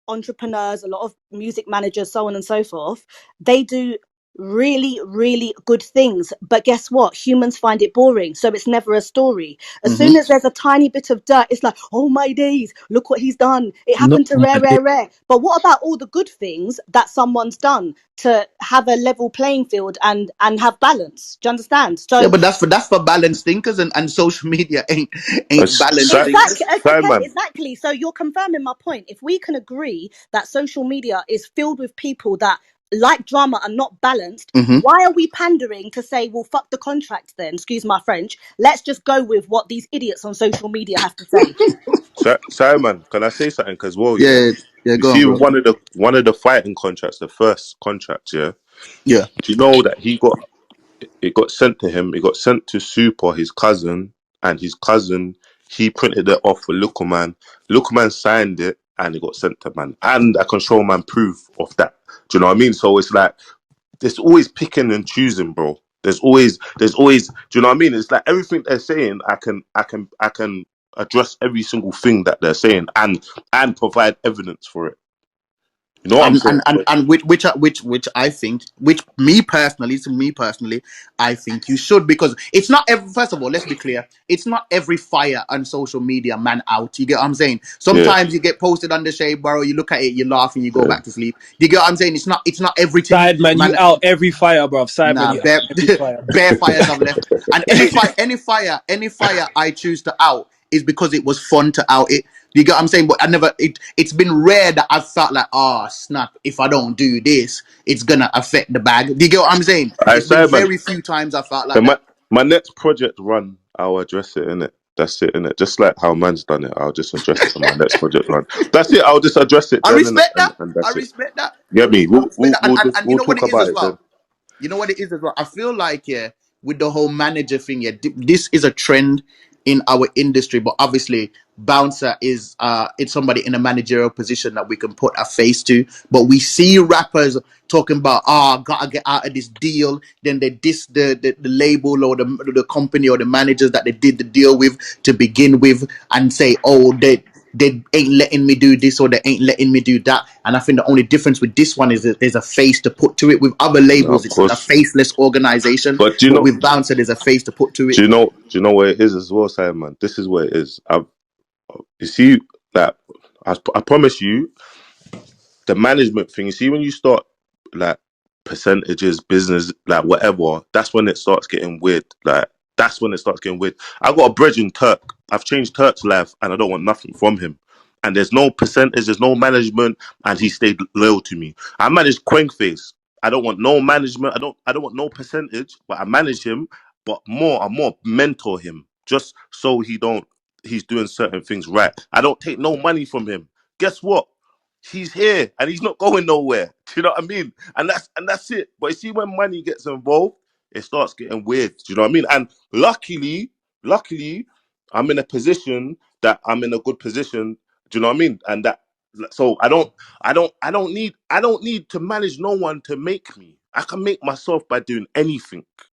entrepreneurs, a lot of music managers, so on and so forth, they do really, really good things. But guess what? Humans find it boring, so it's never a story. As hmm soon as there's a tiny bit of dirt, it's like, oh my days, look what he's done. It No, happened to rare. But what about all the good things that someone's done to have a level playing field and have balance? Do you understand? Yeah, So but that's for balanced thinkers, and social media ain't balanced thinkers. okay, Simon. exactly. So you're confirming my point. If we can agree that social media is filled with people that like drama and not balanced, hmm why are we pandering to say, well, fuck the contract then? Excuse my French. Let's just go with what these idiots on social media have to say. Simon, can I say something as well? Yeah, Yeah, yeah, you go on, see, bro. one of the fighting contracts, the first contract. Yeah, Yeah. do you know that it got sent to him? It got sent to Super, his cousin, and his cousin He printed it off for Likkle man. Likkle man signed it and it got sent to man. And I can show man proof of that. Do you know what I mean? So it's like there's always picking and choosing, bro. There's always. Do you know what I mean? It's like everything they're saying, I can address every single thing that they're saying and provide evidence for it. You know what I'm saying? And which I think, which me personally, to me personally, I think you should, because it's not every, first of all, let's be clear, it's not every fire on social media man out. You get what I'm saying? Yeah, Sometimes you get posted on the shade bro, you look at it, you laugh and you go yeah. back to sleep. You get what I'm saying? It's not everything, Side man, you man. out every fire, bruv. Side man, Nah, you out every fire. bare fires I've left, and any fire I choose to out is because it was fun to out it. You get what I'm saying? But I never. It's been rare that I've felt like, oh snap, if I don't do this, it's gonna affect the bag. Do you get what I'm saying? I It's been say, man. very few times I felt like And that. my next project run, I'll address it in it. That's it in it. Just like how man's done it, I'll just address it in my next project run. That's it. I'll just address it I then in it, respect that. and I that's it. respect that. Get me? I We'll respect we'll that. we'll just You we'll know what talk it is about as it then. well. You know what it is as well. I feel like, yeah, with the whole manager thing, yeah, this is a trend in our industry. But obviously, bouncer is it's somebody in a managerial position that we can put a face to. But we see rappers talking about, gotta get out of this deal. Then they diss the label or the company or the managers that they did the deal with to begin with, and say, oh, they ain't letting me do this or they ain't letting me do that. And I think the only difference with this one is that there's a face to put to it. With other No, labels, of it's a course. faceless organization. But do you But know? with Bouncer, there's a face to put to it. Do you know where it is as well, Simon? This is where it is. You see that I promise you, the management thing. You see, when you start like percentages, business, like whatever, that's when it starts getting weird. Like that's when it starts getting weird. I got a brethren Turk. I've changed Turk's life, and I don't want nothing from him. And there's no percentage, there's no management, and he stayed loyal to me. I managed Quankface. I don't want no management. I don't want no percentage, but I manage him. But I more mentor him just so he's doing certain things right. I don't take no money from him. Guess what? He's here and he's not going nowhere. Do you know what I mean? And that's it. But you see, when money gets involved, it starts getting weird. Do you know what I mean? And luckily, I'm in a position that I'm in a good position. Do you know what I mean? And that so I don't need to manage no one to make me. I can make myself by doing anything.